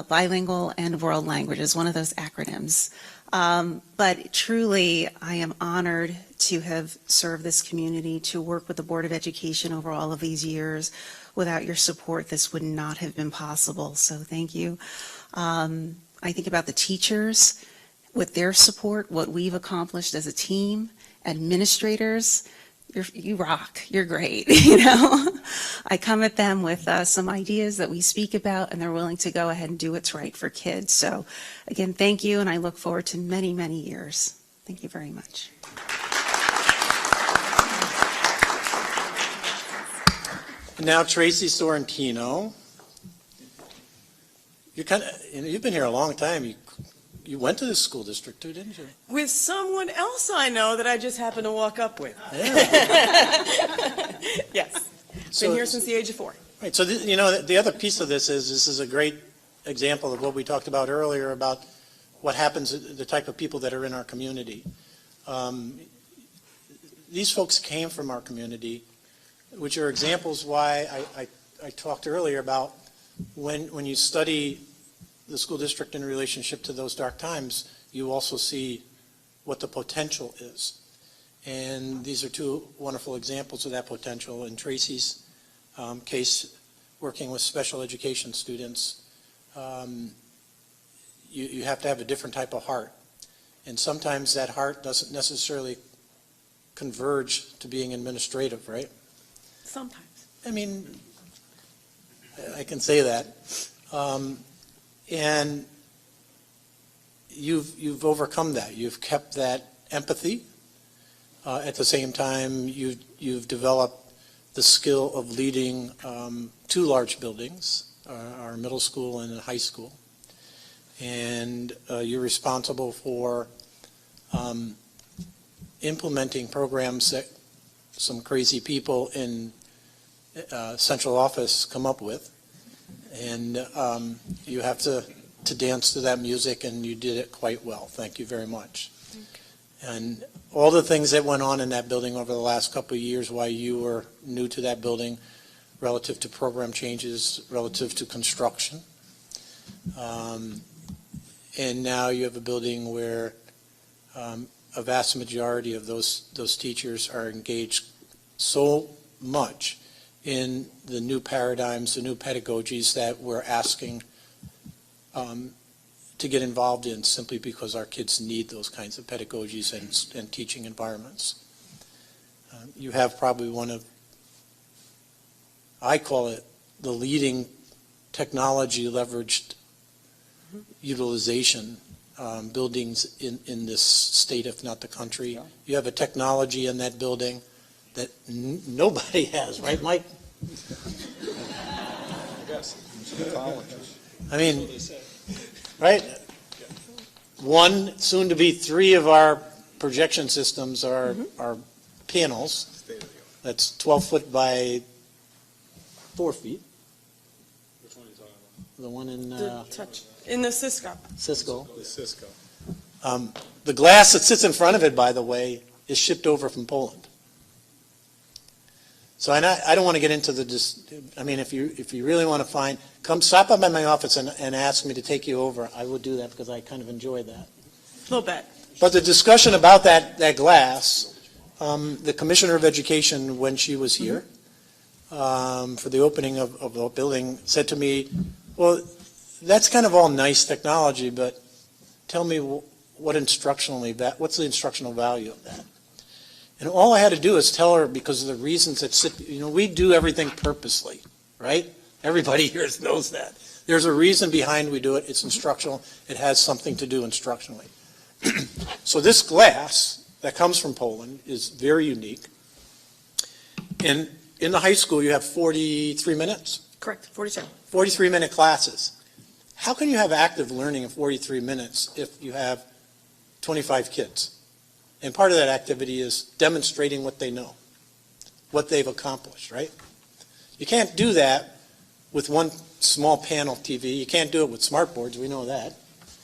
bilingual and world languages, one of those acronyms. But truly, I am honored to have served this community, to work with the Board of Education over all of these years. Without your support, this would not have been possible, so thank you. I think about the teachers, with their support, what we've accomplished as a team, administrators, you rock, you're great, I come at them with some ideas that we speak about, and they're willing to go ahead and do what's right for kids. So again, thank you, and I look forward to many, many years. Thank you very much. Now, Tracy Sorrentino, you've been here a long time. You went to this school district too, didn't you? With someone else I know that I just happened to walk up with. Yeah. Yes. So- Been here since the age of 4. Right. So, the other piece of this is a great example of what we talked about earlier about what happens, the type of people that are in our community. These folks came from our community, which are examples why I talked earlier about when you study the school district in relationship to those dark times, you also see what the potential is. And these are two wonderful examples of that potential. In Tracy's case, working with special education students, you have to have a different type of heart. And sometimes that heart doesn't necessarily converge to being administrative, right? Sometimes. I mean, I can say that. And you've overcome that. You've kept that empathy. At the same time, you've developed the skill of leading 2 large buildings, our middle school and high school. And you're responsible for implementing programs that some crazy people in central office come up with. And you have to dance to that music, and you did it quite well. Thank you very much. And all the things that went on in that building over the last couple of years while you were new to that building, relative to program changes, relative to construction. And now you have a building where a vast majority of those teachers are engaged so much in the new paradigms, the new pedagogies that we're asking to get involved in, simply because our kids need those kinds of pedagogies and teaching environments. You have probably one of, I call it, the leading technology leveraged utilization buildings in this state, if not the country. You have a technology in that building that nobody has, right, Mike? I mean, right? 1, soon to be 3 of our projection systems are panels. That's 12 foot by 4 feet. Which one are you talking The one in The touch. In the Cisco. Cisco. about? The Cisco. The glass that sits in front of it, by the way, is shipped over from Poland. So I don't want to get into if you really want to come stop up at my office and ask me to take you over. I would do that because I kind of enjoy that. A little bit. But the discussion about that glass, the Commissioner of Education, when she was here for the opening of the building, said to me, well, that's kind of all nice technology, but tell me what's the instructional value of that? And all I had to do is tell her, because of the reasons that we do everything purposely, right? Everybody here knows that. There's a reason behind we do it. It's instructional. It has something to do instructionally. So this glass that comes from Poland is very unique. And in the high school, you have 43 minutes? Correct, 47. 43-minute classes. How can you have active learning in 43 minutes if you have 25 kids? And part of that activity is demonstrating what they know, what they've accomplished, right? You can't do that with one small panel TV. You can't do it with smart boards, we know that,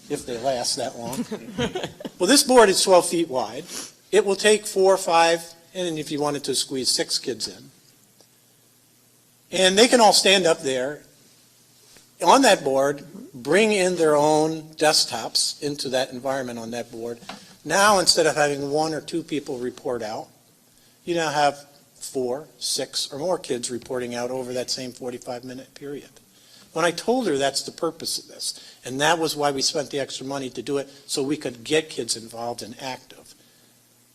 if they last that long. Well, this board is 12 feet wide. It will take 4 or 5, and if you wanted to squeeze 6 kids in. And they can all stand up there on that board, bring in their own desktops into that environment on that board. Now, instead of having 1 or 2 people report out, you now have 4, 6, or more kids reporting out over that same 45-minute period. When I told her that's the purpose of this, and that was why we spent the extra money to do it, so we could get kids involved and active,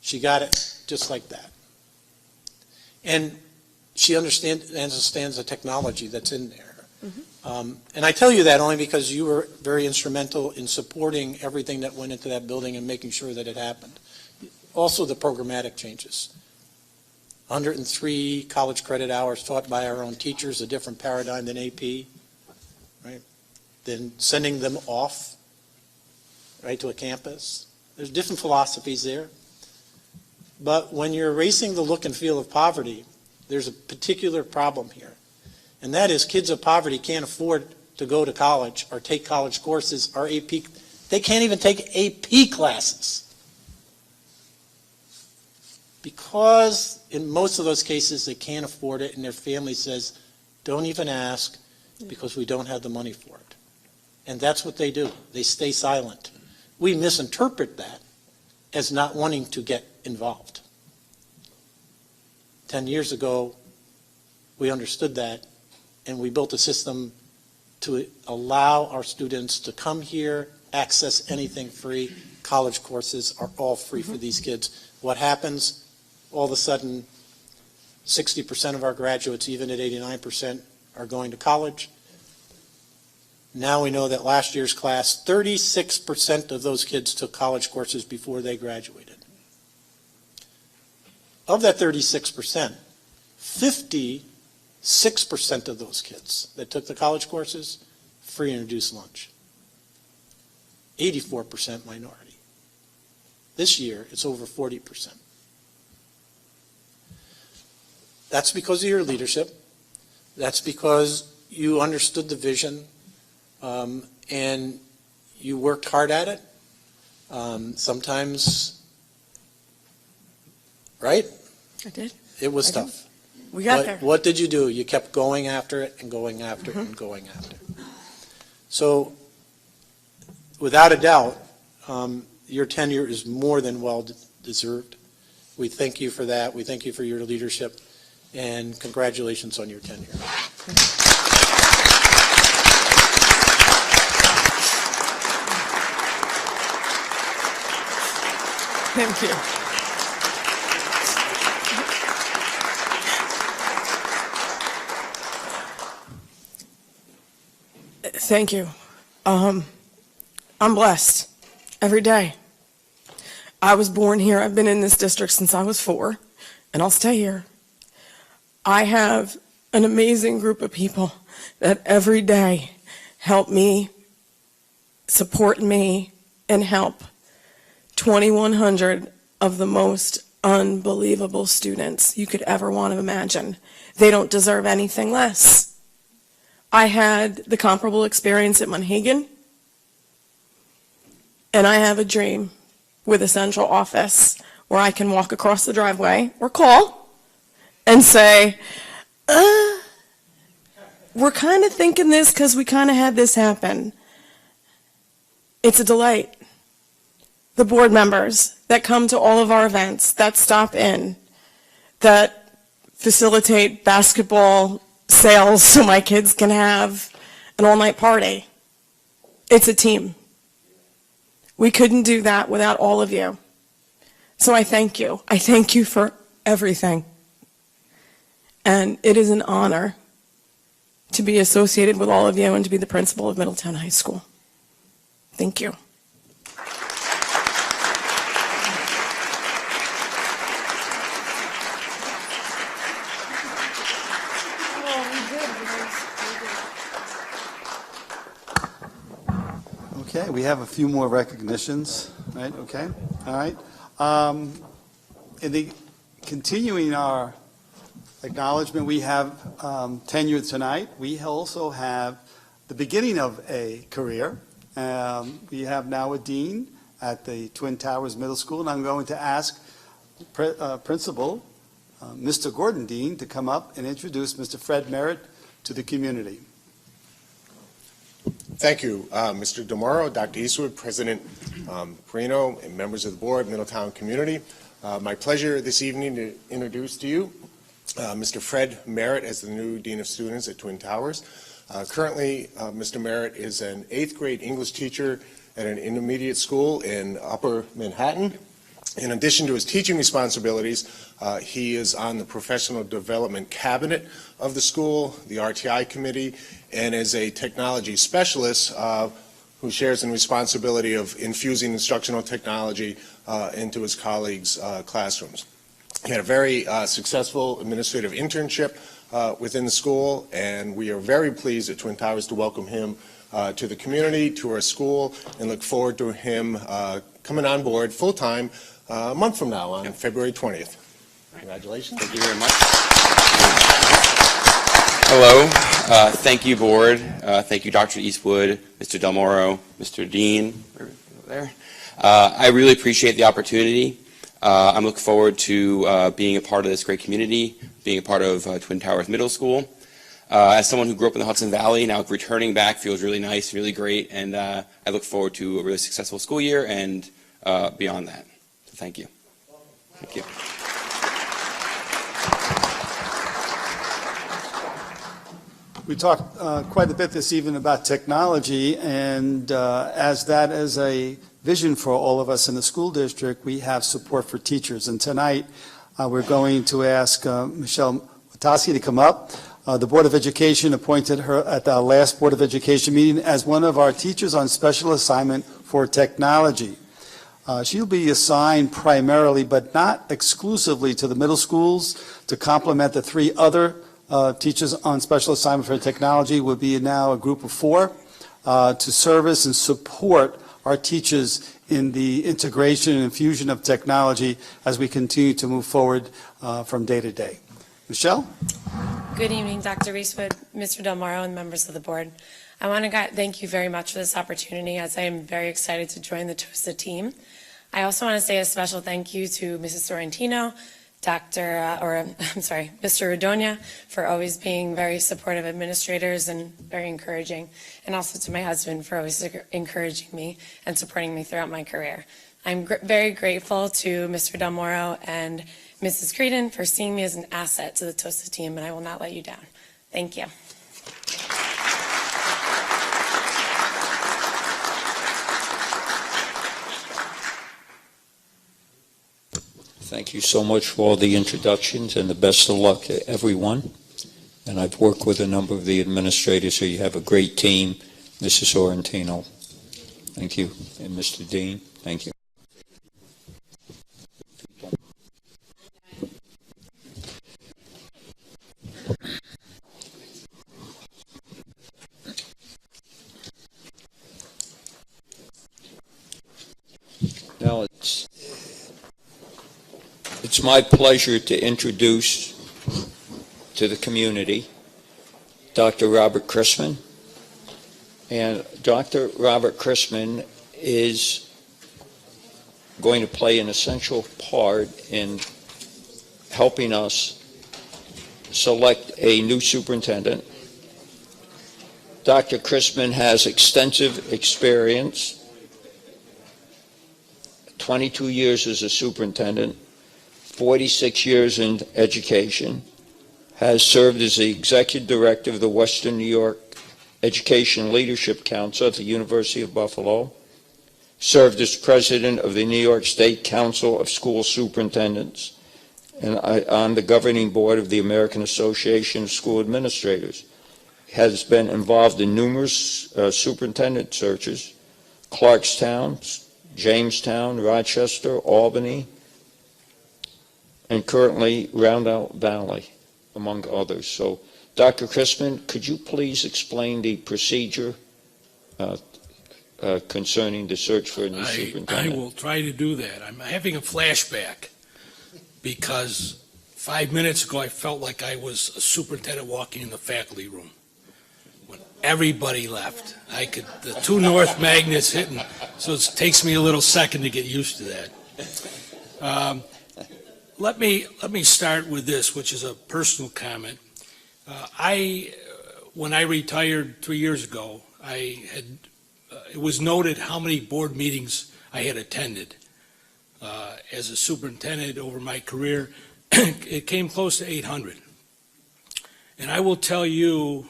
she got it just like that. And she understands the technology that's in there. And I tell you that only because you were very instrumental in supporting everything that went into that building and making sure that it happened. Also the programmatic changes. 103 college credit hours taught by our own teachers, a different paradigm than AP, right? Then sending them off, right, to a campus. There's different philosophies there. But when you're erasing the look and feel of poverty, there's a particular problem here. And that is kids of poverty can't afford to go to college or take college courses or AP. They can't even take AP classes. Because in most of those cases they can't afford it and their family says, don't even ask because we don't have the money for it. And that's what they do. They stay silent. We misinterpret that as not wanting to get involved. 10 years ago, we understood that, and we built a system to allow our students to come here, access anything free. College courses are all free for these kids. What happens? All of a sudden, 60% of our graduates, even at 89%, are going to college. Now we know that last year's class, 36% of those kids took college courses before they graduated. Of that 36%, 56% of those kids that took the college courses, free and reduced lunch. 84% minority. This year, it's over 40%. That's because of your leadership. That's because you understood the vision and you worked hard at it. Sometimes, right? I did. It was tough. We got there. What did you do? You kept going after it and going after it and going after it. So, without a doubt, your tenure is more than well deserved. We thank you for that. We thank you for your leadership, and congratulations on your tenure. Thank you. Thank you. I'm blessed every day. I was born here. I've been in this district since I was 4, and I'll stay here. I have an amazing group of people that every day help me, support me, and help 2,100 of the most unbelievable students you could ever want to imagine. They don't deserve anything less. I had the comparable experience at Monhegan, and I have a dream with a central office where I can walk across the driveway or call and say, we're kind of thinking this because we kind of had this happen. It's a delight. The board members that come to all of our events, that stop in, that facilitate basketball sales so my kids can have an all-night party. It's a team. We couldn't do that without all of you. So I thank you. I thank you for everything. And it is an honor to be associated with all of you and to be the principal of Middletown High School. Thank you. Okay, we have a few more recognitions, right? Okay, all right. Continuing our acknowledgement, we have tenure tonight. We also have the beginning of a career. We have now a dean at the Twin Towers Middle School, and I'm going to ask Principal Mr. Gordon Dean to come up and introduce Mr. Fred Merritt to the community. Thank you, Mr. DeMauro, Dr. Eastwood, President Perino, and members of the board, Middletown community. My pleasure this evening to introduce to you Mr. Fred Merritt as the new Dean of Students at Twin Towers. Currently, Mr. Merritt is an 8th grade English teacher at an intermediate school in Upper Manhattan. In addition to his teaching responsibilities, he is on the professional development cabinet of the school, the RTI committee, and is a technology specialist who shares in responsibility of infusing instructional technology into his colleagues' classrooms. He had a very successful administrative internship within the school, and we are very pleased at Twin Towers to welcome him to the community, to our school, and look forward to him coming on board full-time a month from now on February 20th. Congratulations. Thank you very much. Hello. Thank you, board. Thank you, Dr. Eastwood, Mr. DeMauro, Mr. Dean. Over there. I really appreciate the opportunity. I'm looking forward to being a part of this great community, being a part of Twin Towers Middle School. As someone who grew up in the Hudson Valley, now returning back feels really nice, really great, and I look forward to a really successful school year and beyond that. So thank you. Thank you. We talked quite a bit this evening about technology, and as that is a vision for all of us in the school district, we have support for teachers. And tonight, we're going to ask Michelle Wataski to come up. The Board of Education appointed her at the last Board of Education meeting as one of our teachers on special assignment for technology. She'll be assigned primarily, but not exclusively, to the middle schools to complement the 3 other teachers on special assignment for technology. Will be now a group of 4 to service and support our teachers in the integration and infusion of technology as we continue to move forward from day to day. Michelle? Good evening, Dr. Eastwood, Mr. DeMauro, and members of the board. I want to thank you very much for this opportunity, as I am very excited to join the TOSA team. I also want to say a special thank you to Mrs. Sorrentino, Mr. Radonia, for always being very supportive administrators and very encouraging, and also to my husband for always encouraging me and supporting me throughout my career. I'm very grateful to Mr. DeMauro and Mrs. Creedon for seeing me as an asset to the TOSA team, and I will not let you down. Thank you. Thank you so much for all the introductions, and the best of luck to everyone. And I've worked with a number of the administrators, so you have a great team. Mrs. Sorrentino, thank you. And Mr. Dean, thank you. Now it's my pleasure to introduce to the community Dr. Robert Chrisman. And Dr. Robert Chrisman is going to play an essential part in helping us select a new superintendent. Dr. Chrisman has extensive experience, 22 years as a superintendent, 46 years in education, has served as the executive director of the Western New York Education Leadership Council at the University of Buffalo, served as president of the New York State Council of School Superintendents, and on the governing board of the American Association of School Administrators. Has been involved in numerous superintendent searches, Clarkstown, Jamestown, Rochester, Albany, and currently Roundout Valley, among others. So, Dr. Chrisman, could you please explain the procedure concerning the search for a new I superintendent? will try to do that. I'm having a flashback because 5 minutes ago I felt like I was a superintendent walking in the faculty room. When everybody left, the two North magnets hitting, so it takes me a little second to get used to that. Let me start with this, which is a personal comment. When I retired 3 years ago, it was noted how many board meetings I had attended. As a superintendent over my career, it came close to 800. And I will tell you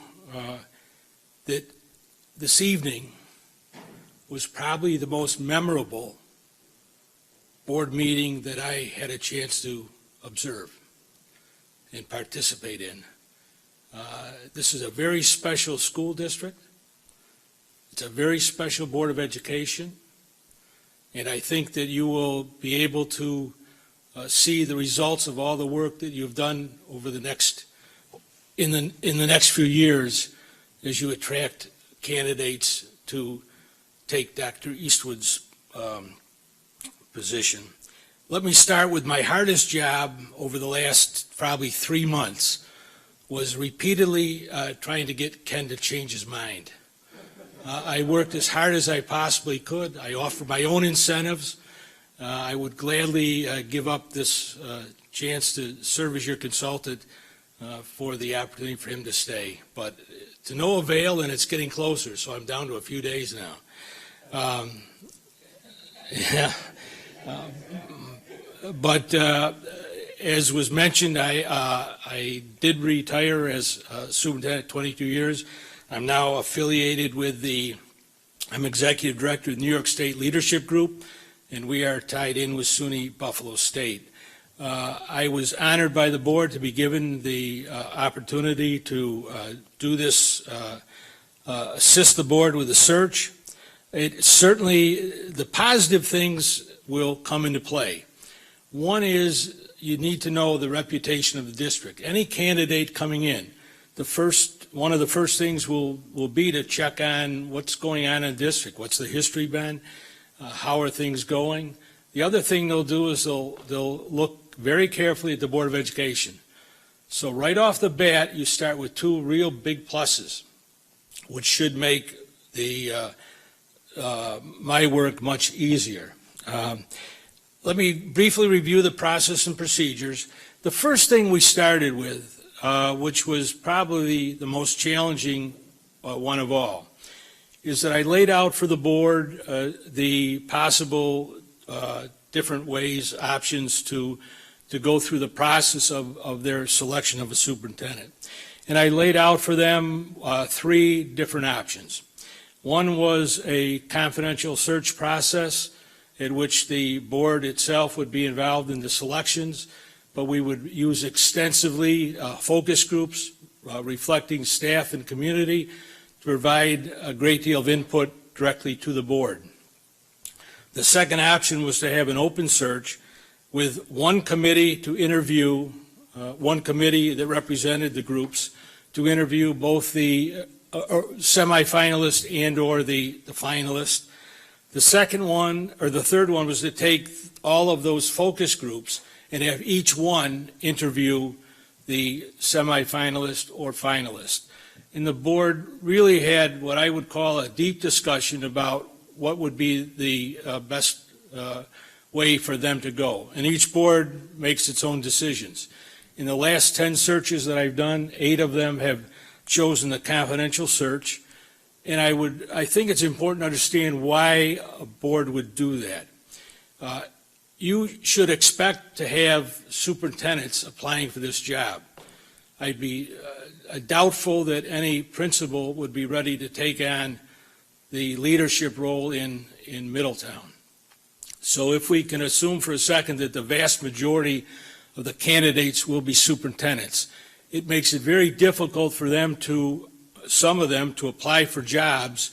that this evening was probably the most memorable board meeting that I had a chance to observe and participate in. This is a very special school district. It's a very special Board of Education. And I think that you will be able to see the results of all the work that you've done over the next few years as you attract candidates to take Dr. Eastwood's position. Let me start with my hardest job over the last probably 3 months was repeatedly trying to get Ken to change his mind. I worked as hard as I possibly could. I offered my own incentives. I would gladly give up this chance to serve as your consultant for the opportunity for him to stay. But to no avail, and it's getting closer, so I'm down to a few days now. But as was mentioned, I did retire as superintendent 22 years. I'm now affiliated with I'm executive director of the New York State Leadership Group, and we are tied in with SUNY Buffalo State. I was honored by the board to be given the opportunity to do this, assist the board with the search. Certainly, the positive things will come into play. One is you need to know the reputation of the district. Any candidate coming in, one of the first things will be to check on what's going on in the district. What's the history been? How are things going? The other thing they'll do is they'll look very carefully at the Board of Education. So right off the bat, you start with two real big pluses, which should make my work much easier. Let me briefly review the process and procedures. The first thing we started with, which was probably the most challenging one of all, is that I laid out for the board the possible different ways, options to go through the process of their selection of a superintendent. And I laid out for them 3 different options. One was a confidential search process in which the board itself would be involved in the selections, but we would use extensively focus groups reflecting staff and community to provide a great deal of input directly to the board. The second option was to have an open search with one committee to interview, one committee that represented the groups to interview both the semifinalist and or the finalist. The second one, or the third one, was to take all of those focus groups and have each one interview the semifinalist or finalist. And the board really had what I would call a deep discussion about what would be the best way for them to go. And each board makes its own decisions. In the last 10 searches that I've done, 8 of them have chosen the confidential search. And I think it's important to understand why a board would do that. You should expect to have superintendents applying for this job. I'd be doubtful that any principal would be ready to take on the leadership role in Middletown. So if we can assume for a second that the vast majority of the candidates will be superintendents, it makes it very difficult for them some of them to apply for jobs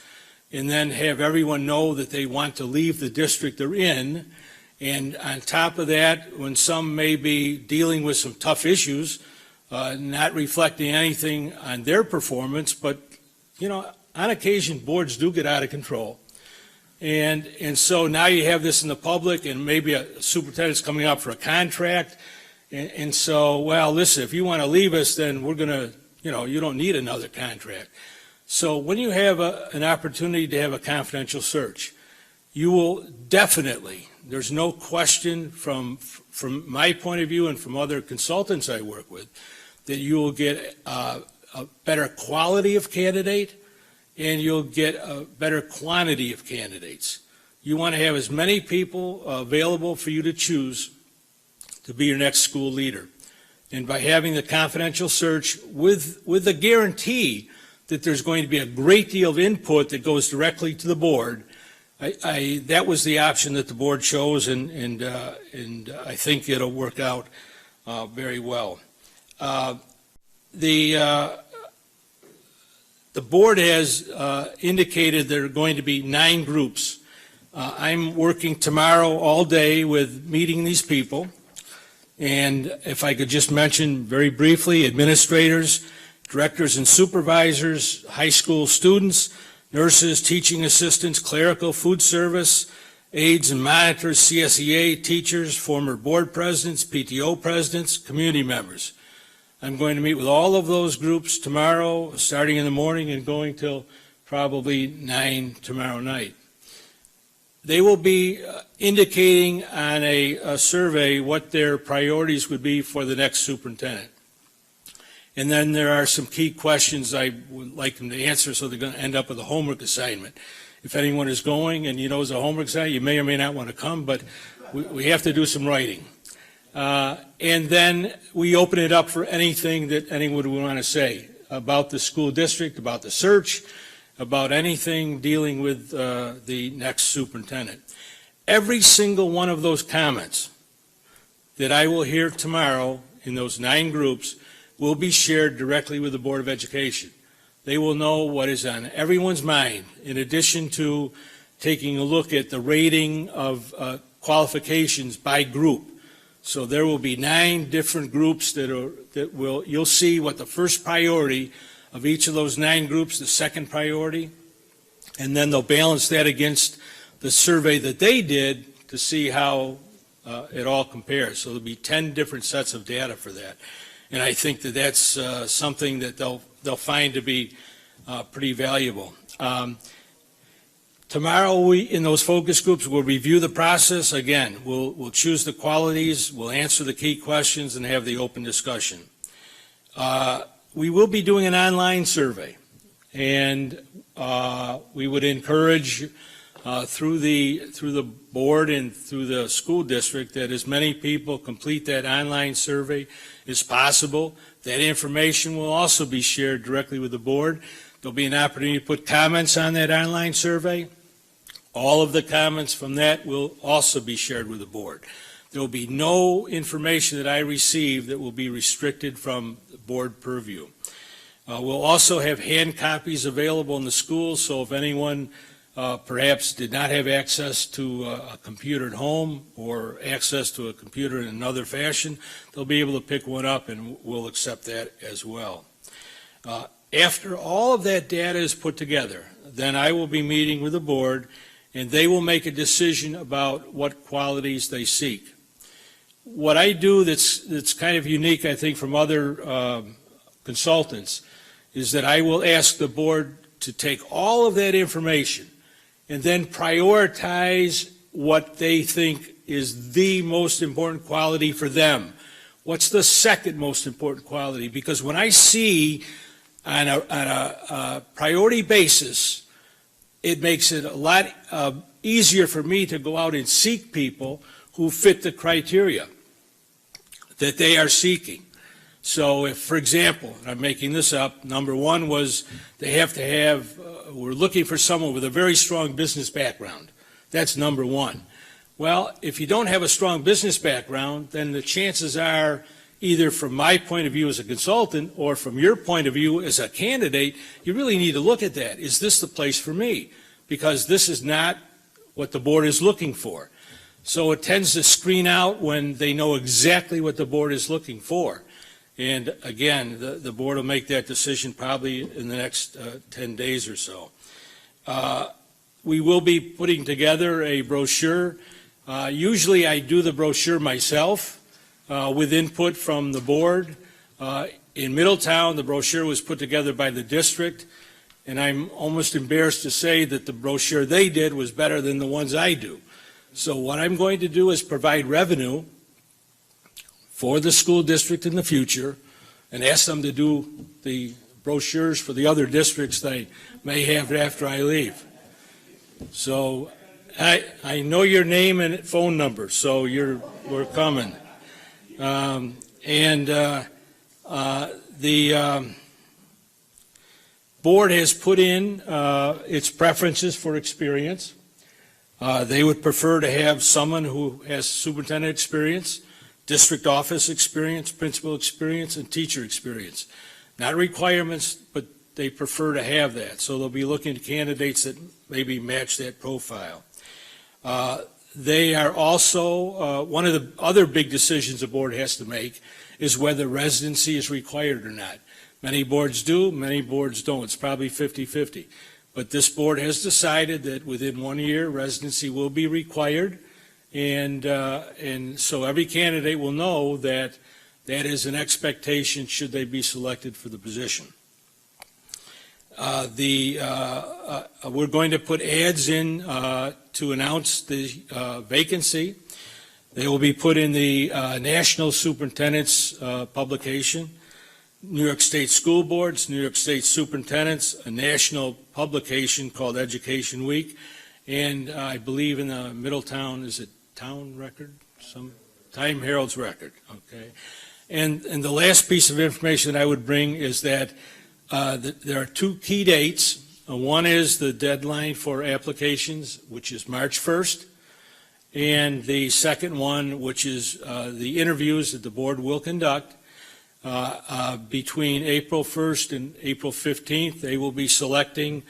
and then have everyone know that they want to leave the district they're in. And on top of that, when some may be dealing with some tough issues, not reflecting anything on their performance, but, on occasion, boards do get out of control. And so now you have this in the public, and maybe a superintendent's coming up for a contract. And so, well, listen, if you want to leave us, then we're going to, you don't need another contract. So when you have an opportunity to have a confidential search, you will definitely, there's no question from my point of view and from other consultants I work with, that you will get a better quality of candidate and you'll get a better quantity of candidates. You want to have as many people available for you to choose to be your next school leader. And by having the confidential search with the guarantee that there's going to be a great deal of input that goes directly to the board, that was the option that the board chose, and I think it'll work out very well. The board has indicated there are going to be 9 groups. I'm working tomorrow all day with meeting these people. And if I could just mention very briefly, administrators, directors and supervisors, high school students, nurses, teaching assistants, clerical, food service, aides and monitors, CSEA, teachers, former board presidents, PTO presidents, community members. I'm going to meet with all of those groups tomorrow, starting in the morning and going till probably 9 tomorrow night. They will be indicating on a survey what their priorities would be for the next superintendent. And then there are some key questions I would like them to answer, so they're going to end up with a homework assignment. If anyone is going and it's a homework assignment, you may or may not want to come, but we have to do some writing. And then we open it up for anything that anyone would want to say about the school district, about the search, about anything dealing with the next superintendent. Every single one of those comments that I will hear tomorrow in those 9 groups will be shared directly with the Board of Education. They will know what is on everyone's mind, in addition to taking a look at the rating of qualifications by group. So there will be 9 different groups you'll see what the first priority of each of those 9 groups, the second priority, and then they'll balance that against the survey that they did to see how it all compares. So there'll be 10 different sets of data for that. And I think that that's something that they'll find to be pretty valuable. Tomorrow, in those focus groups, we'll review the process. Again, we'll choose the qualities, we'll answer the key questions, and have the open discussion. We will be doing an online survey, and we would encourage through the board and through the school district that as many people complete that online survey as possible. That information will also be shared directly with the board. There'll be an opportunity to put comments on that online survey. All of the comments from that will also be shared with the board. There will be no information that I receive that will be restricted from the board purview. We'll also have hand copies available in the schools, so if anyone perhaps did not have access to a computer at home or access to a computer in another fashion, they'll be able to pick one up, and we'll accept that as well. After all of that data is put together, then I will be meeting with the board, and they will make a decision about what qualities they seek. What I do that's kind of unique, I think, from other consultants, is that I will ask the board to take all of that information and then prioritize what they think is the most important quality for them. What's the second most important quality? Because when I see on a priority basis, it makes it a lot easier for me to go out and seek people who fit the criteria that they are seeking. So if, for example, and I'm making this up, number one was they have to have, we're looking for someone with a very strong business background. That's number one. Well, if you don't have a strong business background, then the chances are, either from my point of view as a consultant or from your point of view as a candidate, you really need to look at that. Is this the place for me? Because this is not what the board is looking for. So it tends to screen out when they know exactly what the board is looking for. And again, the board will make that decision probably in the next 10 days or so. We will be putting together a brochure. Usually I do the brochure myself with input from the board. In Middletown, the brochure was put together by the district, and I'm almost embarrassed to say that the brochure they did was better than the ones I do. So what I'm going to do is provide revenue for the school district in the future and ask them to do the brochures for the other districts they may have after I leave. So I know your name and phone number, so we're coming. The board has put in its preferences for experience. They would prefer to have someone who has superintendent experience, district office experience, principal experience, and teacher experience. Not requirements, but they prefer to have that. So they'll be looking at candidates that maybe match that profile. They are also, one of the other big decisions the board has to make is whether residency is required or not. Many boards do, many boards don't. It's probably 50-50. But this board has decided that within 1 year, residency will be required. And so every candidate will know that that is an expectation should they be selected for the position. We're going to put ads in to announce the vacancy. They will be put in the National Superintendent's publication, New York State School Boards, New York State Superintendents, a national publication called Education Week, and I believe in the Middletown, is it Town Record? Some Time Herald's Record, okay. And the last piece of information that I would bring is that there are two key dates. One is the deadline for applications, which is March 1st, and the second one, which is the interviews that the board will conduct between April 1st and April 15th. They will be selecting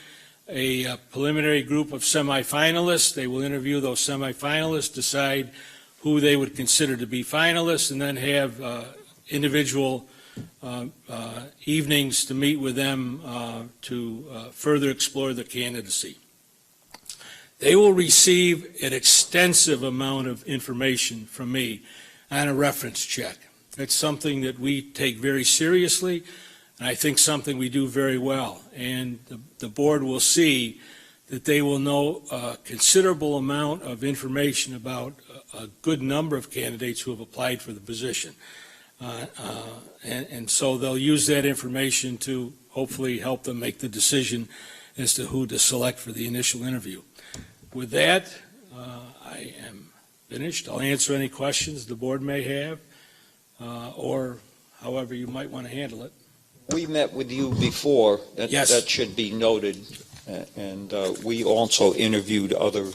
a preliminary group of semifinalists. They will interview those semifinalists, decide who they would consider to be finalists, and then have individual evenings to meet with them to further explore the candidacy. They will receive an extensive amount of information from me on a reference check. It's something that we take very seriously, and I think something we do very well. And the board will see that they will know a considerable amount of information about a good number of candidates who have applied for the position. And so they'll use that information to hopefully help them make the decision as to who to select for the initial interview. With that, I am finished. I'll answer any questions the board may have, or however you might want to handle it. We met with you before. Yes. That should be noted. And we also interviewed other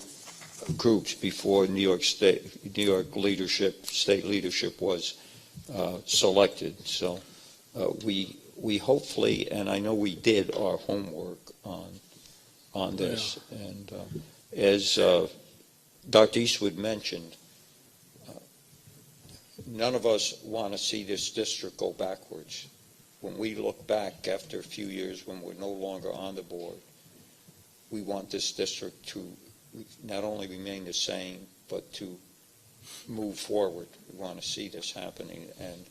groups before New York State, New York leadership, state leadership was selected. So we hopefully, and I know we did our homework on this. Yeah. And as Dr. Eastwood mentioned, none of us want to see this district go backwards. When we look back after a few years when we're no longer on the board, we want this district to not only remain the same, but to move forward. We want to see this happening, and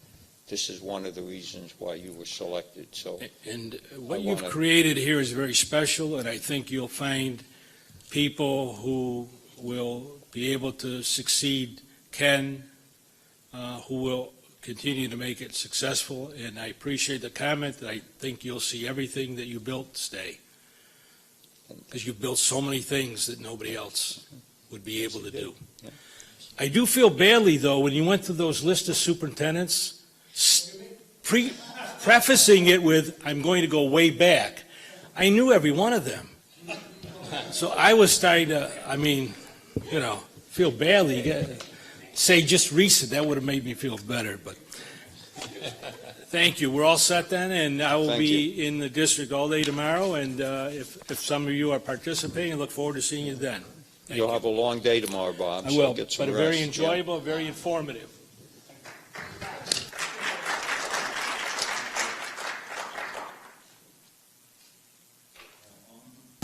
this is one of the reasons why you were selected. So, and what you've created here is very special, and I think you'll find people who will be able to succeed, who will continue to make it successful. And I appreciate the comment that I think you'll see everything that you built stay, because you've built so many things that nobody else would be able to do. Yeah. I do feel badly, though, when you went through those list of superintendents, prefacing it with, I'm going to go way back, I knew every one of them. So I was starting to, feel badly. Say just recent, that would have made me feel better, but thank you. We're all set then, and I will be in the district all day tomorrow, and if some of you are participating, I look forward to seeing you then. You'll have a long day tomorrow, Bob. I so will, get some but rest. very Yeah. enjoyable, very informative.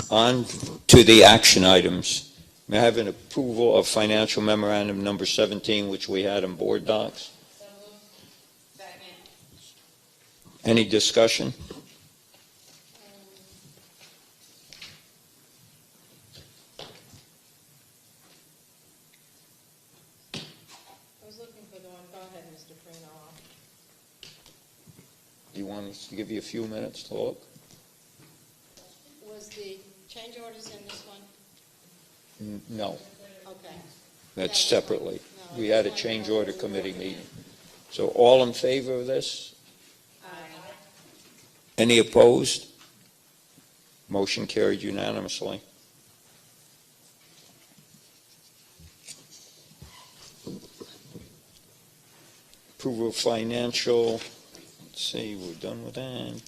On to the action items. May I have an approval of financial memorandum number 17, which we had in board docs? Any discussion? I was looking for the one, go ahead, Mr. Prino. Do you want us to give you a few minutes to look? Was the change orders in this one? No, Okay. that's separately. We had a change order committee meeting. So all in favor of this? Any opposed? Motion carried unanimously. Approval of financial, let's see, we're done with that.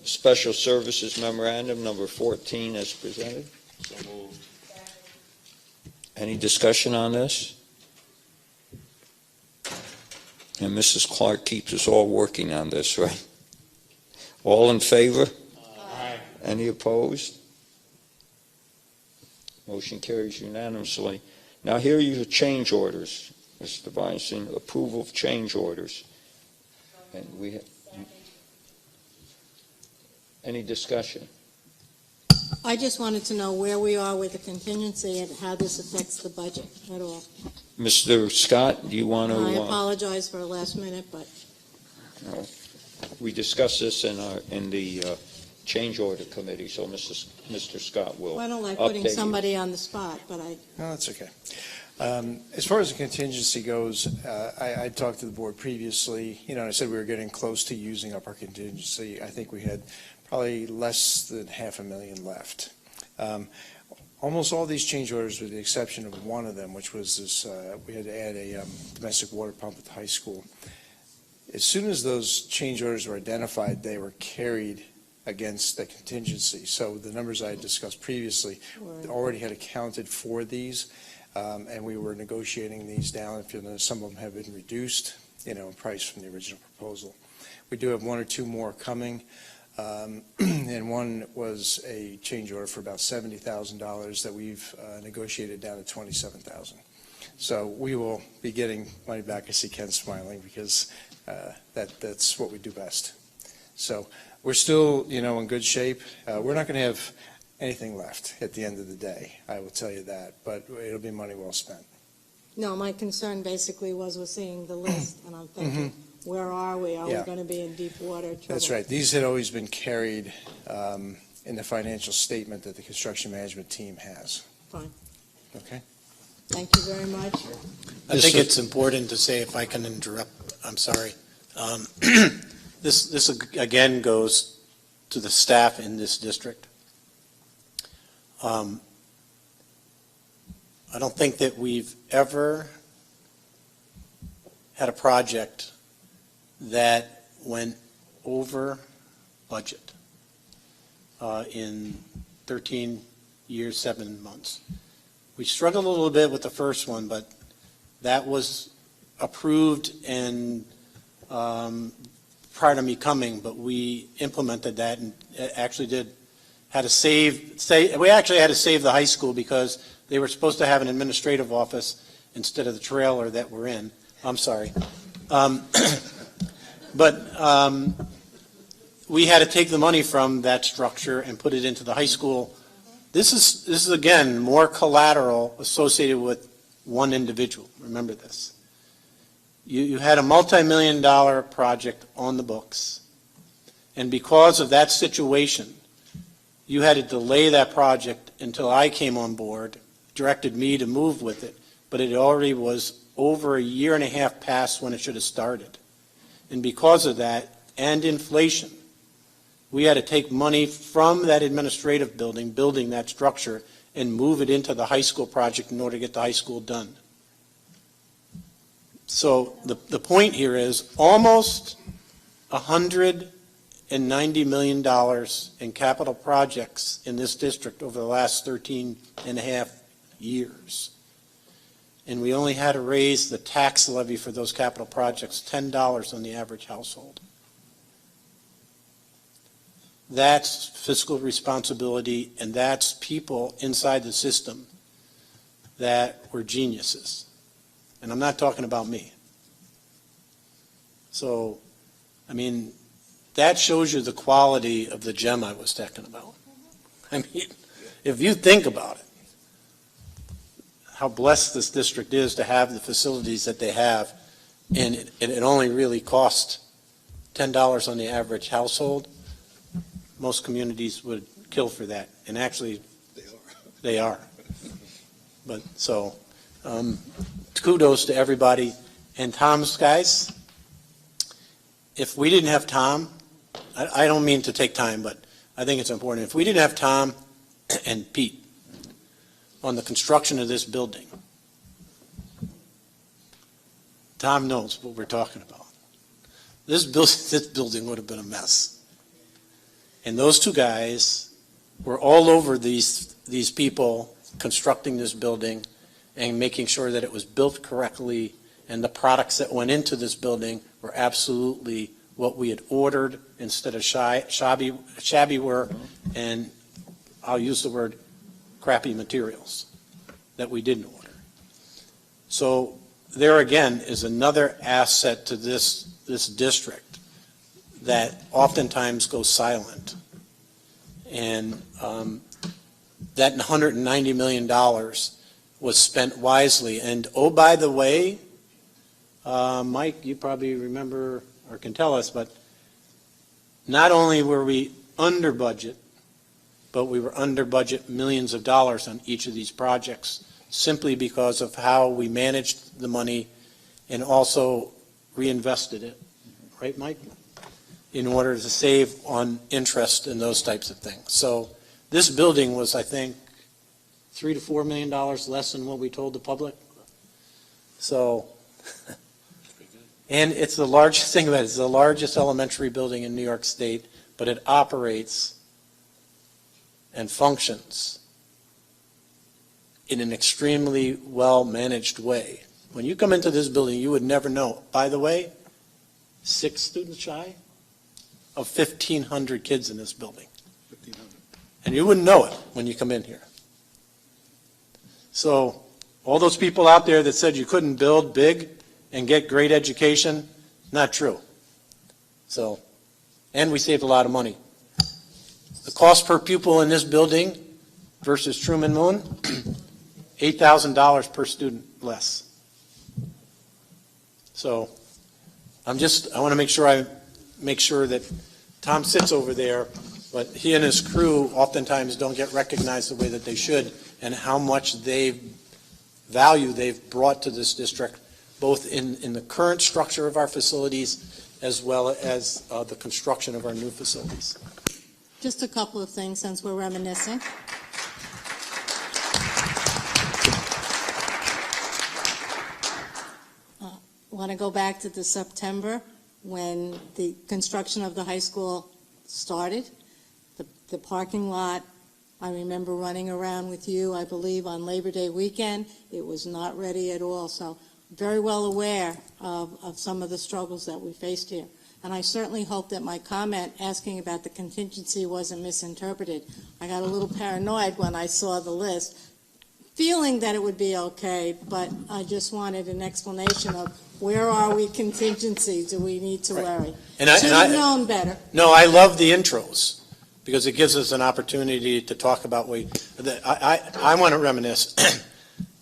Special Services Memorandum number 14 as presented. Any discussion on this? And Mrs. Clark keeps us all working on this, right? All in favor? Aye. Any opposed? Motion carries unanimously. Now here are your change orders, Mr. Weinstein, approval of change orders. And we any discussion? I just wanted to know where we are with the contingency and how this affects the budget at all. Mr. Scott, do you want to? I apologize for a last minute, but No. We discussed this in the change order committee, so Mr. Scott will I don't like putting update you. somebody on the spot, but I, No, that's okay. As far as the contingency goes, I talked to the board previously, and I said we were getting close to using up our contingency. I think we had probably less than $500,000 left. Almost all these change orders, with the exception of one of them, which was this, we had to add a domestic water pump at the high school. As soon as those change orders were identified, they were carried against the contingency. So the numbers I had discussed previously already had accounted for these, and we were negotiating these down. If you know, some of them have been reduced, in price from the original proposal. We do have one or two more coming. And one was a change order for about $70,000 that we've negotiated down to $27,000. So we will be getting money back. I see Ken smiling because that's what we do best. So we're still, in good shape. We're not going to have anything left at the end of the day, I will tell you that, but it'll be money well spent. no, my concern basically was with seeing the list, and I'm thinking, where are we? Are we Yeah. going to be in deep water trouble? That's right. These had always been carried in the financial statement that the construction management team has. Fine. Okay? Thank you very much. I think it's important to say, if I can interrupt, I'm sorry. This again goes to the staff in this district. I don't think that we've ever had a project that went over budget in 13 years, 7 months. We struggled a little bit with the first one, but that was approved and prior to me coming, but we implemented that and actually had to save the high school because they were supposed to have an administrative office instead of the trailer that we're in. I'm sorry. But we had to take the money from that structure and put it into the high school. This is again, more collateral associated with one individual. Remember this. You had a multi-million-dollar project on the books, and because of that situation, you had to delay that project until I came on board, directed me to move with it, but it already was over a year and a half past when it should have started. And because of that, and inflation, we had to take money from that administrative building, building that structure, and move it into the high school project in order to get the high school done. So the point here is almost $190 million in capital projects in this district over the last 13 and a half years. And we only had to raise the tax levy for those capital projects $10 on the average household. That's fiscal responsibility, and that's people inside the system that were geniuses. And I'm not talking about me. So, I mean, that shows you the quality of the gem I was talking about. I mean, if you think about it, how blessed this district is to have the facilities that they have, and it only really cost $10 on the average household. Most communities would kill for that, and actually, they are. But so, kudos to everybody. And Tom's guys, if we didn't have Tom, I don't mean to take time, but I think it's important. If we didn't have Tom and Pete on the construction of this building, Tom knows what we're talking about. This building would have been a mess. And those two guys were all over these people constructing this building and making sure that it was built correctly, and the products that went into this building were absolutely what we had ordered instead of shabby work, and I'll use the word crappy materials that we didn't order. So there again is another asset to this district that oftentimes goes silent. And that $190 million was spent wisely. And oh, by the way, Mike, you probably remember or can tell us, but not only were we under budget, but we were under budget millions of dollars on each of these projects simply because of how we managed the money and also reinvested it. Right, Mike? In order to save on interest and those types of things. So this building was, I think, $3 to $4 million less than what we told the public. So, and it's the largest thing about it, it's the largest elementary building in New York State, but it operates and functions in an extremely well-managed way. When you come into this building, you would never know. By the way, 6 students shy of 1,500 kids in this building. 1,500. And you wouldn't know it when you come in here. So all those people out there that said you couldn't build big and get great education, not true. So, and we saved a lot of money. The cost per pupil in this building versus Truman Moon, $8,000 per student less. So I want to make sure that Tom sits over there, but he and his crew oftentimes don't get recognized the way that they should, and how much value they've brought to this district, both in the current structure of our facilities as well as the construction of our new facilities. Just a couple of things since we're reminiscing. Want to go back to the September when the construction of the high school started. The parking lot, I remember running around with you, I believe, on Labor Day weekend. It was not ready at all. So very well aware of some of the struggles that we faced here. And I certainly hope that my comment asking about the contingency wasn't misinterpreted. I got a little paranoid when I saw the list, feeling that it would be okay, but I just wanted an explanation of where are we contingency? Do we need to worry? And I should have known better. No, I love the intros because it gives us an opportunity to talk about I want to reminisce,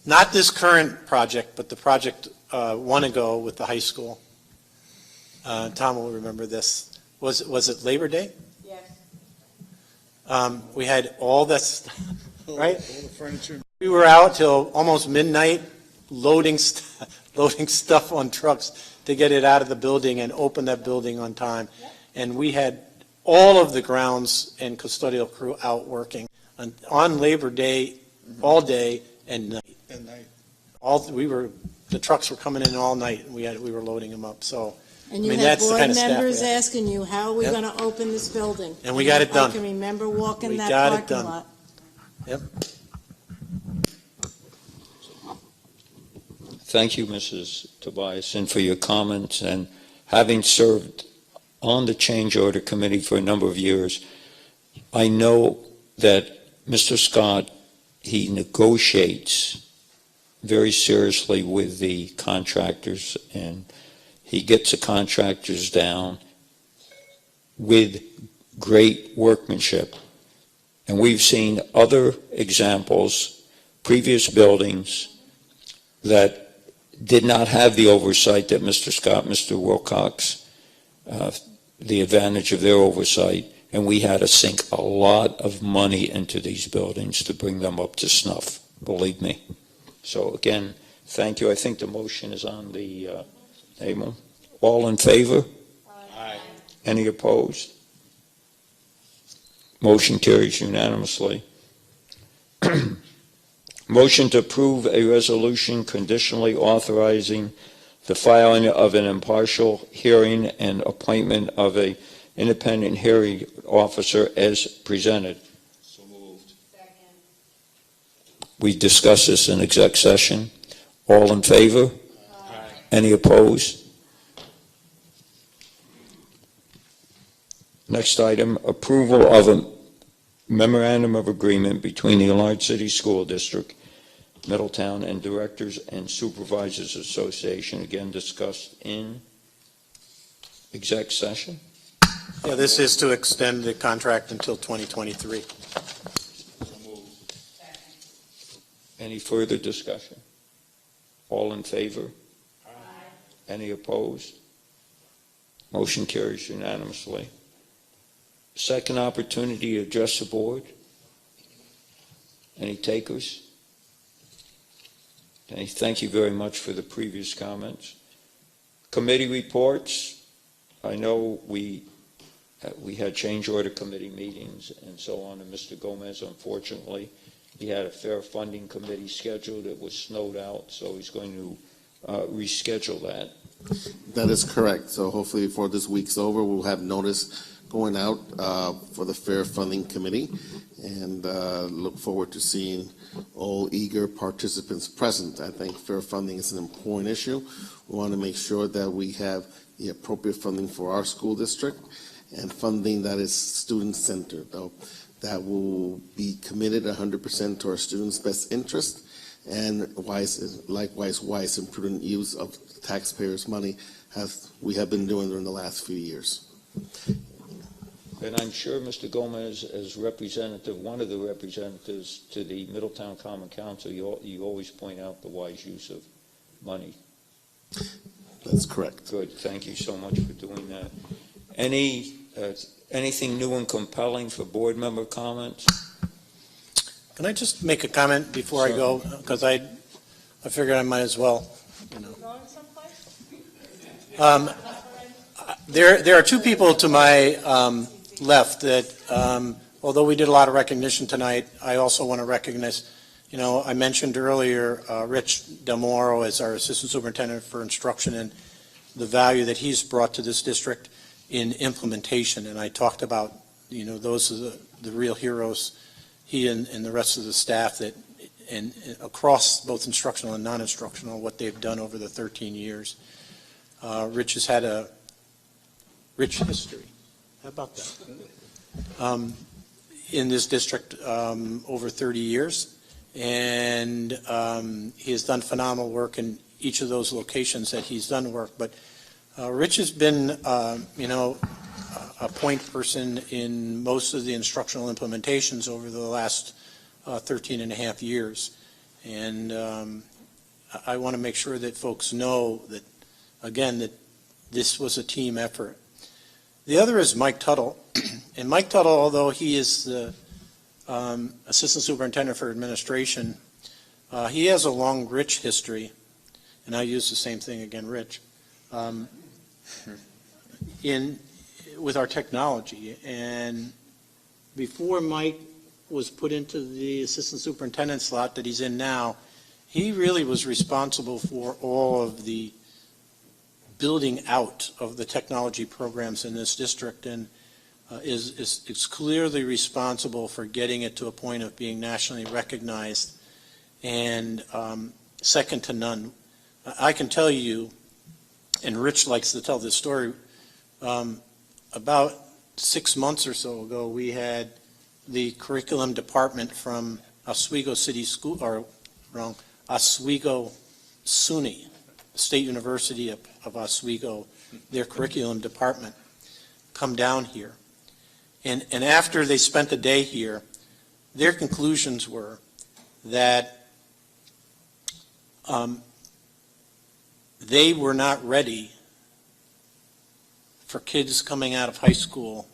not this current project, but the project one ago with the high school. Tom will remember this. Was it Labor Day? Yes. We had all this, right? All the furniture. We were out till almost midnight loading loading stuff on trucks to get it out of the building and open that building on time. And we had all of the grounds and custodial crew out working on Labor Day, all day and night. The trucks were coming in all night, and we were loading them up, so. And you I mean, had that's the board kind of staff we members have. asking you, how are we Yep. going to open this building? And we got it done. I can remember walking We that got it parking done. lot. Yep. Thank you, Mrs. Tobiasen, for your comments, and having served on the change order committee for a number of years, I know that Mr. Scott, he negotiates very seriously with the contractors, and he gets the contractors down with great workmanship. And we've seen other examples, previous buildings that did not have the oversight that Mr. Scott, Mr. Wilcox, the advantage of their oversight, and we had to sink a lot of money into these buildings to bring them up to snuff, believe me. So again, thank you. I think the motion is on the table. All in favor? Aye. Any opposed? Motion carries unanimously. Motion to approve a resolution conditionally authorizing the filing of an impartial hearing and appointment of an independent hearing officer as presented. So moved. We discussed this in exec session. All in favor? Aye. Any opposed? Next item, approval of a memorandum of agreement between the Large City School District, Middletown, and Directors and Supervisors Association, again discussed in exec session. Yeah, this is to extend the contract until 2023. Any further discussion? All in favor? Aye. Any opposed? Motion carries unanimously. Second opportunity to address the board. Any takers? Okay, thank you very much for the previous comments. Committee reports. I know we had change order committee meetings and so on, and Mr. Gomez, unfortunately, he had a fair funding committee scheduled. It was snowed out, so he's going to reschedule that. That is correct. So hopefully before this week's over, we'll have notice going out for the Fair Funding Committee, and look forward to seeing all eager participants present. I think fair funding is an important issue. We want to make sure that we have the appropriate funding for our school district and funding that is student-centered, though, that will be committed 100% to our students' best interest and likewise wise and prudent use of taxpayers' money, as we have been doing during the last few years. And I'm sure Mr. Gomez, as representative, one of the representatives to the Middletown Common Council, you always point out the wise use of money. That's correct. Good. Thank you so much for doing that. Anything new and compelling for board member comments? Can I just make a comment before I go? Because I figured I might as well, you know. There are two people to my left that, although we did a lot of recognition tonight, I also want to recognize, you know, I mentioned earlier Rich Del Moro as our Assistant Superintendent for Instruction and the value that he's brought to this district in implementation. And I talked about, you know, those are the real heroes, he and the rest of the staff that, and across both instructional and non-instructional, what they've done over the 13 years. Rich has had a rich history. How about that? In this district over 30 years. And he has done phenomenal work in each of those locations that he's done work. But Rich has been, you know, a point person in most of the instructional implementations over the last 13 and a half years. And I want to make sure that folks know that, again, that this was a team effort. The other is Mike Tuttle. And Mike Tuttle, although he is the Assistant Superintendent for Administration, he has a long, rich history and I use the same thing again, Rich, with our technology. And before Mike was put into the assistant superintendent slot that he's in now, he really was responsible for all of the building out of the technology programs in this district, and is clearly responsible for getting it to a point of being nationally recognized and second to none. I can tell you, and Rich likes to tell this story, about 6 months or so ago, we had the curriculum department from Oswego City School, or wrong, Oswego SUNY, State University of Oswego, their curriculum department, come down here. And after they spent a day here, their conclusions were that they were not ready for kids coming out of high school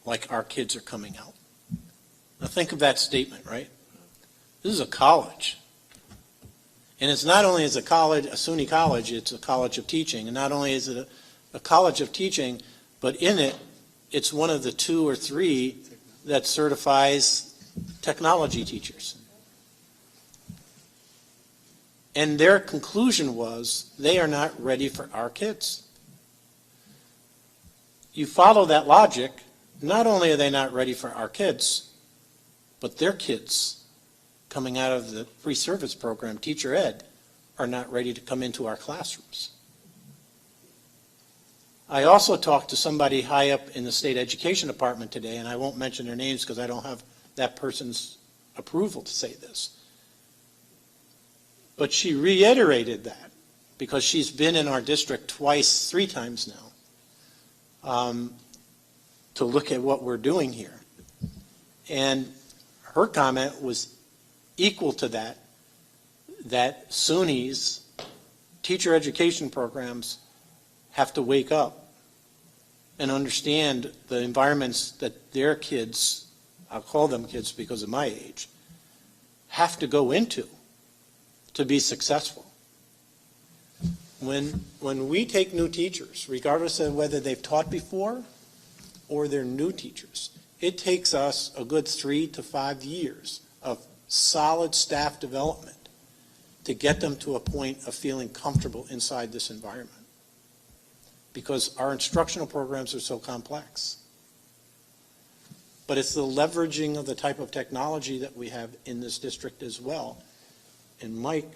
like our kids are coming out. Now think of that statement, right? This is a college. And it's not only as a college, a SUNY college, it's a college of teaching. And not only is it a college of teaching, but in it, it's one of the 2 or 3 that certifies technology teachers. And their conclusion was they are not ready for our kids. You follow that logic, not only are they not ready for our kids, but their kids coming out of the free service program, teacher ed, are not ready to come into our classrooms. I also talked to somebody high up in the state education department today, and I won't mention their names because I don't have that person's approval to say this. But she reiterated that because she's been in our district 3 times now to look at what we're doing here. And her comment was equal to that SUNY's teacher education programs have to wake up and understand the environments that their kids, I'll call them kids because of my age, have to go into to be successful. When we take new teachers, regardless of whether they've taught before or they're new teachers, it takes us a good 3 to 5 years of solid staff development to get them to a point of feeling comfortable inside this environment, because our instructional programs are so complex. But it's the leveraging of the type of technology that we have in this district as well. And Mike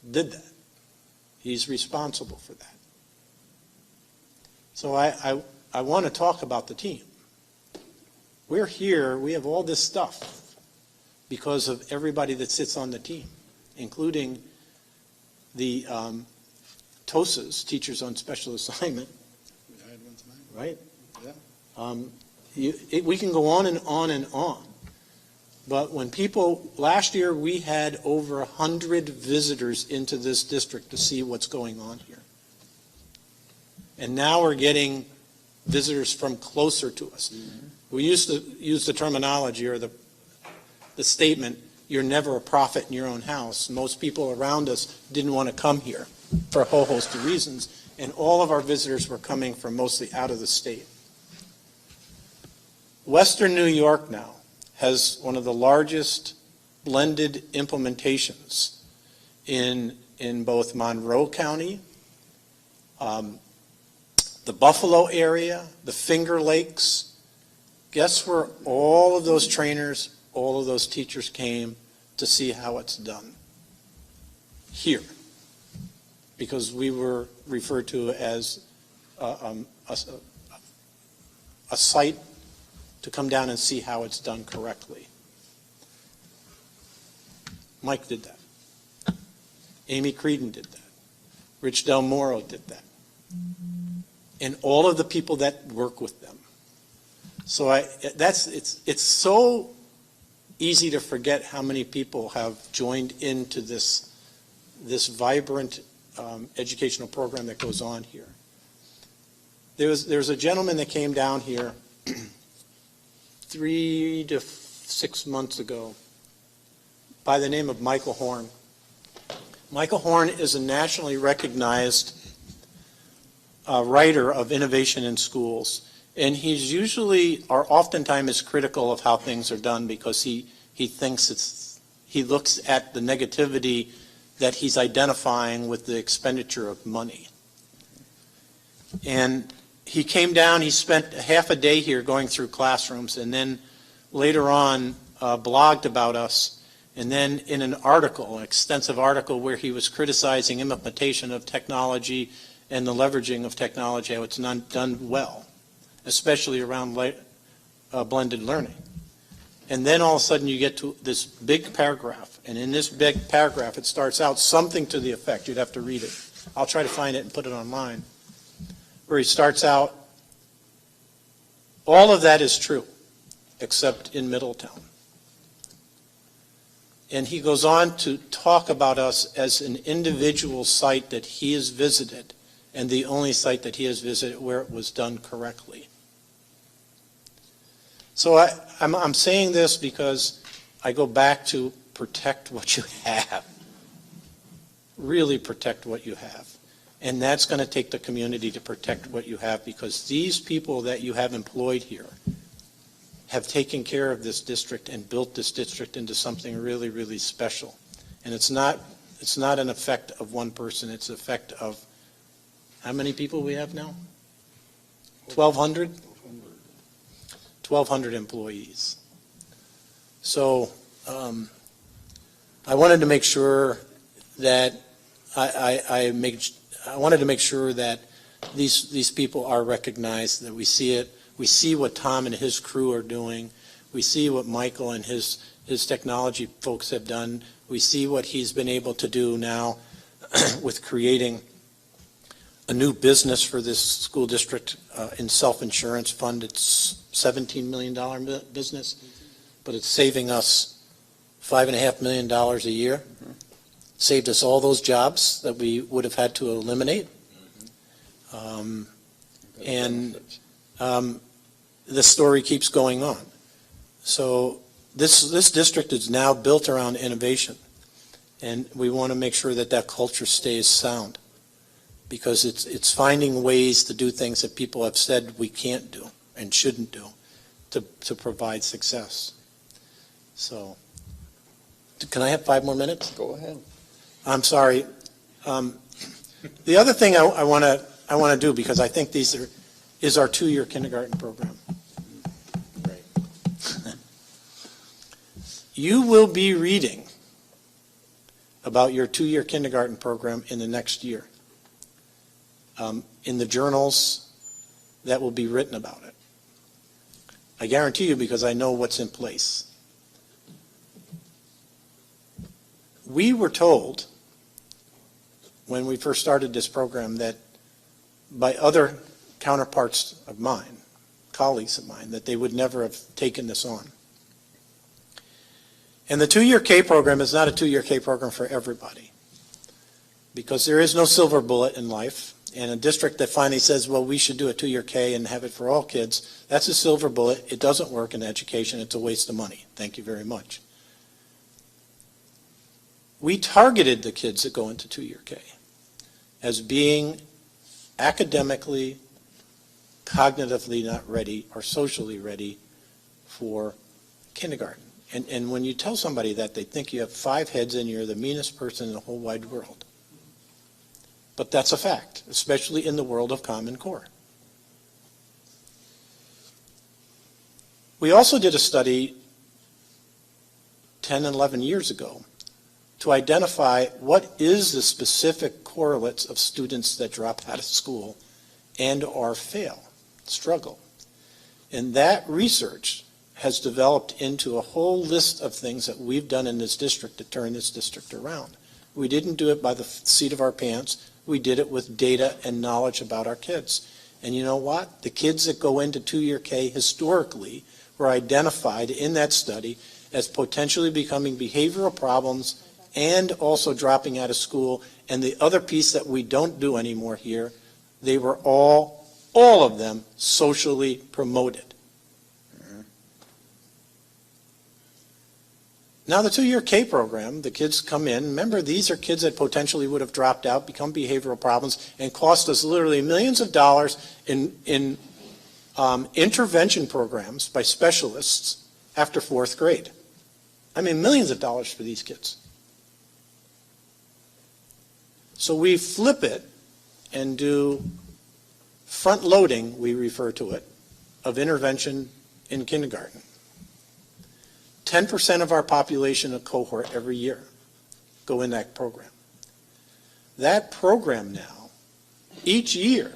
did that. He's responsible for that. So I want to talk about the team. We're here, we have all this stuff because of everybody that sits on the team, including the TOSAs, Teachers on Special Assignment. We hired one tonight. Right? Yeah. We can go on and on and on. But when last year we had over 100 visitors into this district to see what's going on here. And now we're getting visitors from closer to us. Mm-hmm. We used to use the terminology or the statement, you're never a prophet in your own house. Most people around us didn't want to come here for a whole host of reasons, and all of our visitors were coming from mostly out of the state. Western New York now has one of the largest blended implementations in both Monroe County, the Buffalo area, the Finger Lakes. Guess where all of those trainers, all of those teachers came to see how it's done? Here. Because we were referred to as a site to come down and see how it's done correctly. Mike did that. Amy Creedon did that. Rich Del Moro did that. And all of the people that work with them. So it's so easy to forget how many people have joined into this vibrant educational program that goes on here. There's a gentleman that came down here 3 to 6 months ago by the name of Michael Horn. Michael Horn is a nationally recognized writer of innovation in schools, and he's usually, or oftentimes, is critical of how things are done because he thinks he looks at the negativity that he's identifying with the expenditure of money. And he came down, he spent half a day here going through classrooms, and then later on blogged about us, and then in an article, an extensive article where he was criticizing implementation of technology and the leveraging of technology, how it's not done well, especially around blended learning. And then all of a sudden you get to this big paragraph, and in this big paragraph it starts out something to the effect, you'd have to read it. I'll try to find it and put it online, where he starts out, all of that is true, except in Middletown. And he goes on to talk about us as an individual site that he has visited, and the only site that he has visited where it was done correctly. So I'm saying this because I go back to protect what you have. Really protect what you have. And that's going to take the community to protect what you have, because these people that you have employed here have taken care of this district and built this district into something really, really special. And it's not an effect of one person, it's an effect of how many people we have now? 1,200? 1,200 employees. So I wanted to make sure that I wanted to make sure that these people are recognized, that we see it. We see what Tom and his crew are doing. We see what Michael and his technology folks have done. We see what he's been able to do now with creating a new business for this school district in self-insurance fund. It's $17 million business, but it's saving us $5.5 million a year. Saved us all those jobs that we would have had to eliminate. The story keeps going on. So this district is now built around innovation, and we want to make sure that that culture stays sound, because it's finding ways to do things that people have said we can't do and shouldn't do to provide success. So, can I have 5 more minutes? Go ahead. I'm sorry. The other thing I want to do, because I think is our 2-year kindergarten program. Right. You will be reading about your 2-year kindergarten program in the next year. In the journals that will be written about it. I guarantee you, because I know what's in place. We were told when we first started this program that by other counterparts of mine, colleagues of mine, that they would never have taken this on. And the 2-year K program is not a 2-year K program for everybody, because there is no silver bullet in life. And a district that finally says, well, we should do a 2-year K and have it for all kids, that's a silver bullet. It doesn't work in education. It's a waste of money. Thank you very much. We targeted the kids that go into 2-year K as being academically, cognitively not ready or socially ready for kindergarten. And when you tell somebody that, they think you have 5 heads and you're the meanest person in the whole wide world. But that's a fact, especially in the world of Common Core. We also did a study 10 and 11 years ago to identify what is the specific correlates of students that drop out of school and or fail, struggle. And that research has developed into a whole list of things that we've done in this district to turn this district around. We didn't do it by the seat of our pants. We did it with data and knowledge about our kids. And you know what? The kids that go into 2-year K historically were identified in that study as potentially becoming behavioral problems and also dropping out of school. And the other piece that we don't do anymore here, they were all of them socially promoted. Now, the two-year K program, the kids come in. Remember, these are kids that potentially would have dropped out, become behavioral problems, and cost us literally millions of dollars in intervention programs by specialists after fourth grade. I mean, millions of dollars for these kids. So we flip it and do front loading, we refer to it, of intervention in kindergarten. 10% of our population, a cohort every year, go in that program. That program now, each year,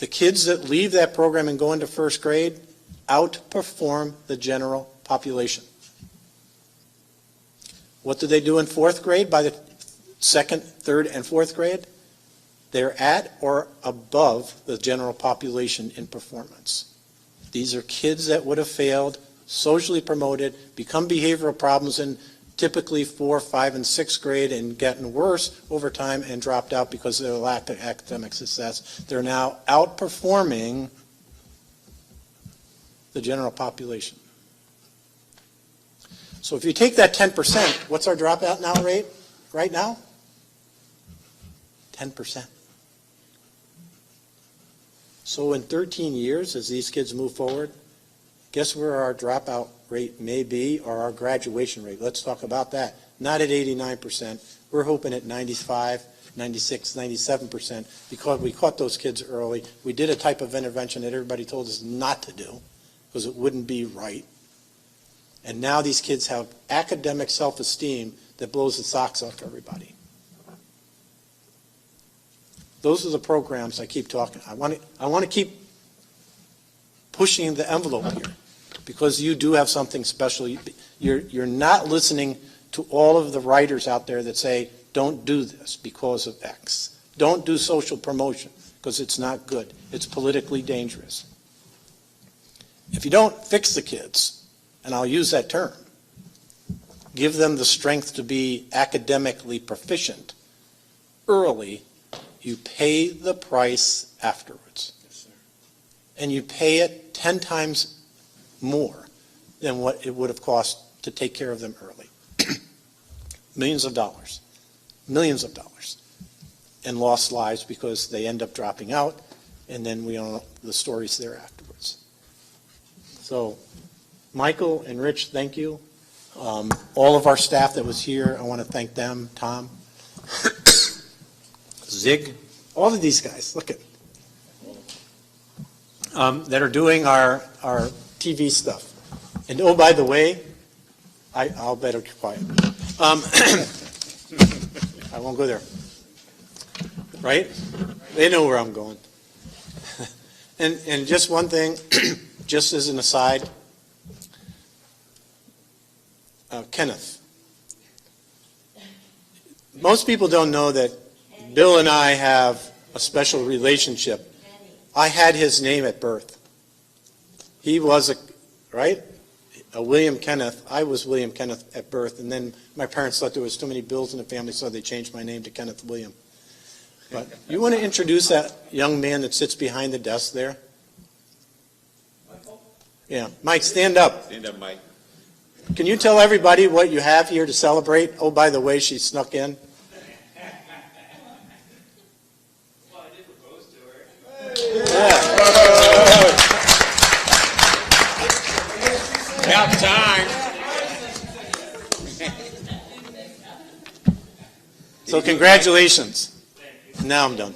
the kids that leave that program and go into first grade outperform the general population. What do they do in fourth grade? By the second, third, and fourth grade, they're at or above the general population in performance. These are kids that would have failed, socially promoted, become behavioral problems in typically 4th, 5th, and 6th grade and gotten worse over time and dropped out because of their lack of academic success. They're now outperforming the general population. So if you take that 10%, what's our dropout now rate right now? 10%. So in 13 years, as these kids move forward, guess where our dropout rate may be, or our graduation rate? Let's talk about that. Not at 89%. We're hoping at 95, 96, 97%, because we caught those kids early. We did a type of intervention that everybody told us not to do, because it wouldn't be right. And now these kids have academic self-esteem that blows the socks off everybody. Those are the programs I keep talking. I want to keep pushing the envelope here, because you do have something special. You're not listening to all of the writers out there that say, don't do this because of X. Don't do social promotion because it's not good. It's politically dangerous. If you don't fix the kids, and I'll use that term, give them the strength to be academically proficient early, you pay the price afterwards. Yes, sir. And you pay it 10 times more than what it would have cost to take care of them early. Millions of dollars, and lost lives because they end up dropping out, and then we all know the stories there afterwards. So, Michael and Rich, thank you. All of our staff that was here, I want to thank them, Tom, Zig, all of these guys, look at, that are doing our TV stuff. And oh, by the way, I'll better keep quiet. I won't go there. Right? They know where I'm going. And just one thing, just as an aside, Kenneth. Most people don't know that Bill and I have a special relationship. I had his name at birth. He was a William Kenneth. I was William Kenneth at birth, and then my parents thought there was too many Bills in the family, so they changed my name to Kenneth William. But you want to introduce that young man that sits behind the desk there? Yeah, Mike, stand up. Stand up, Mike. Can you tell everybody what you have here to celebrate? Oh, by the way, she snuck in. Well, I did propose to her. Yeah. About time. So congratulations. Now I'm done.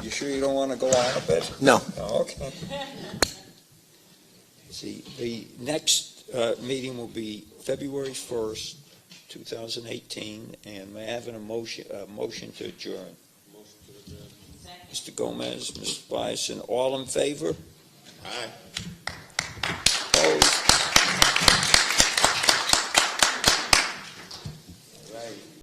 You sure you don't want to go out a bit? No. Oh, okay. See, the next meeting will be February 1st, 2018, and may I have a motion to adjourn? Mr. Gomez, Mr. Bison, all in favor? Aye.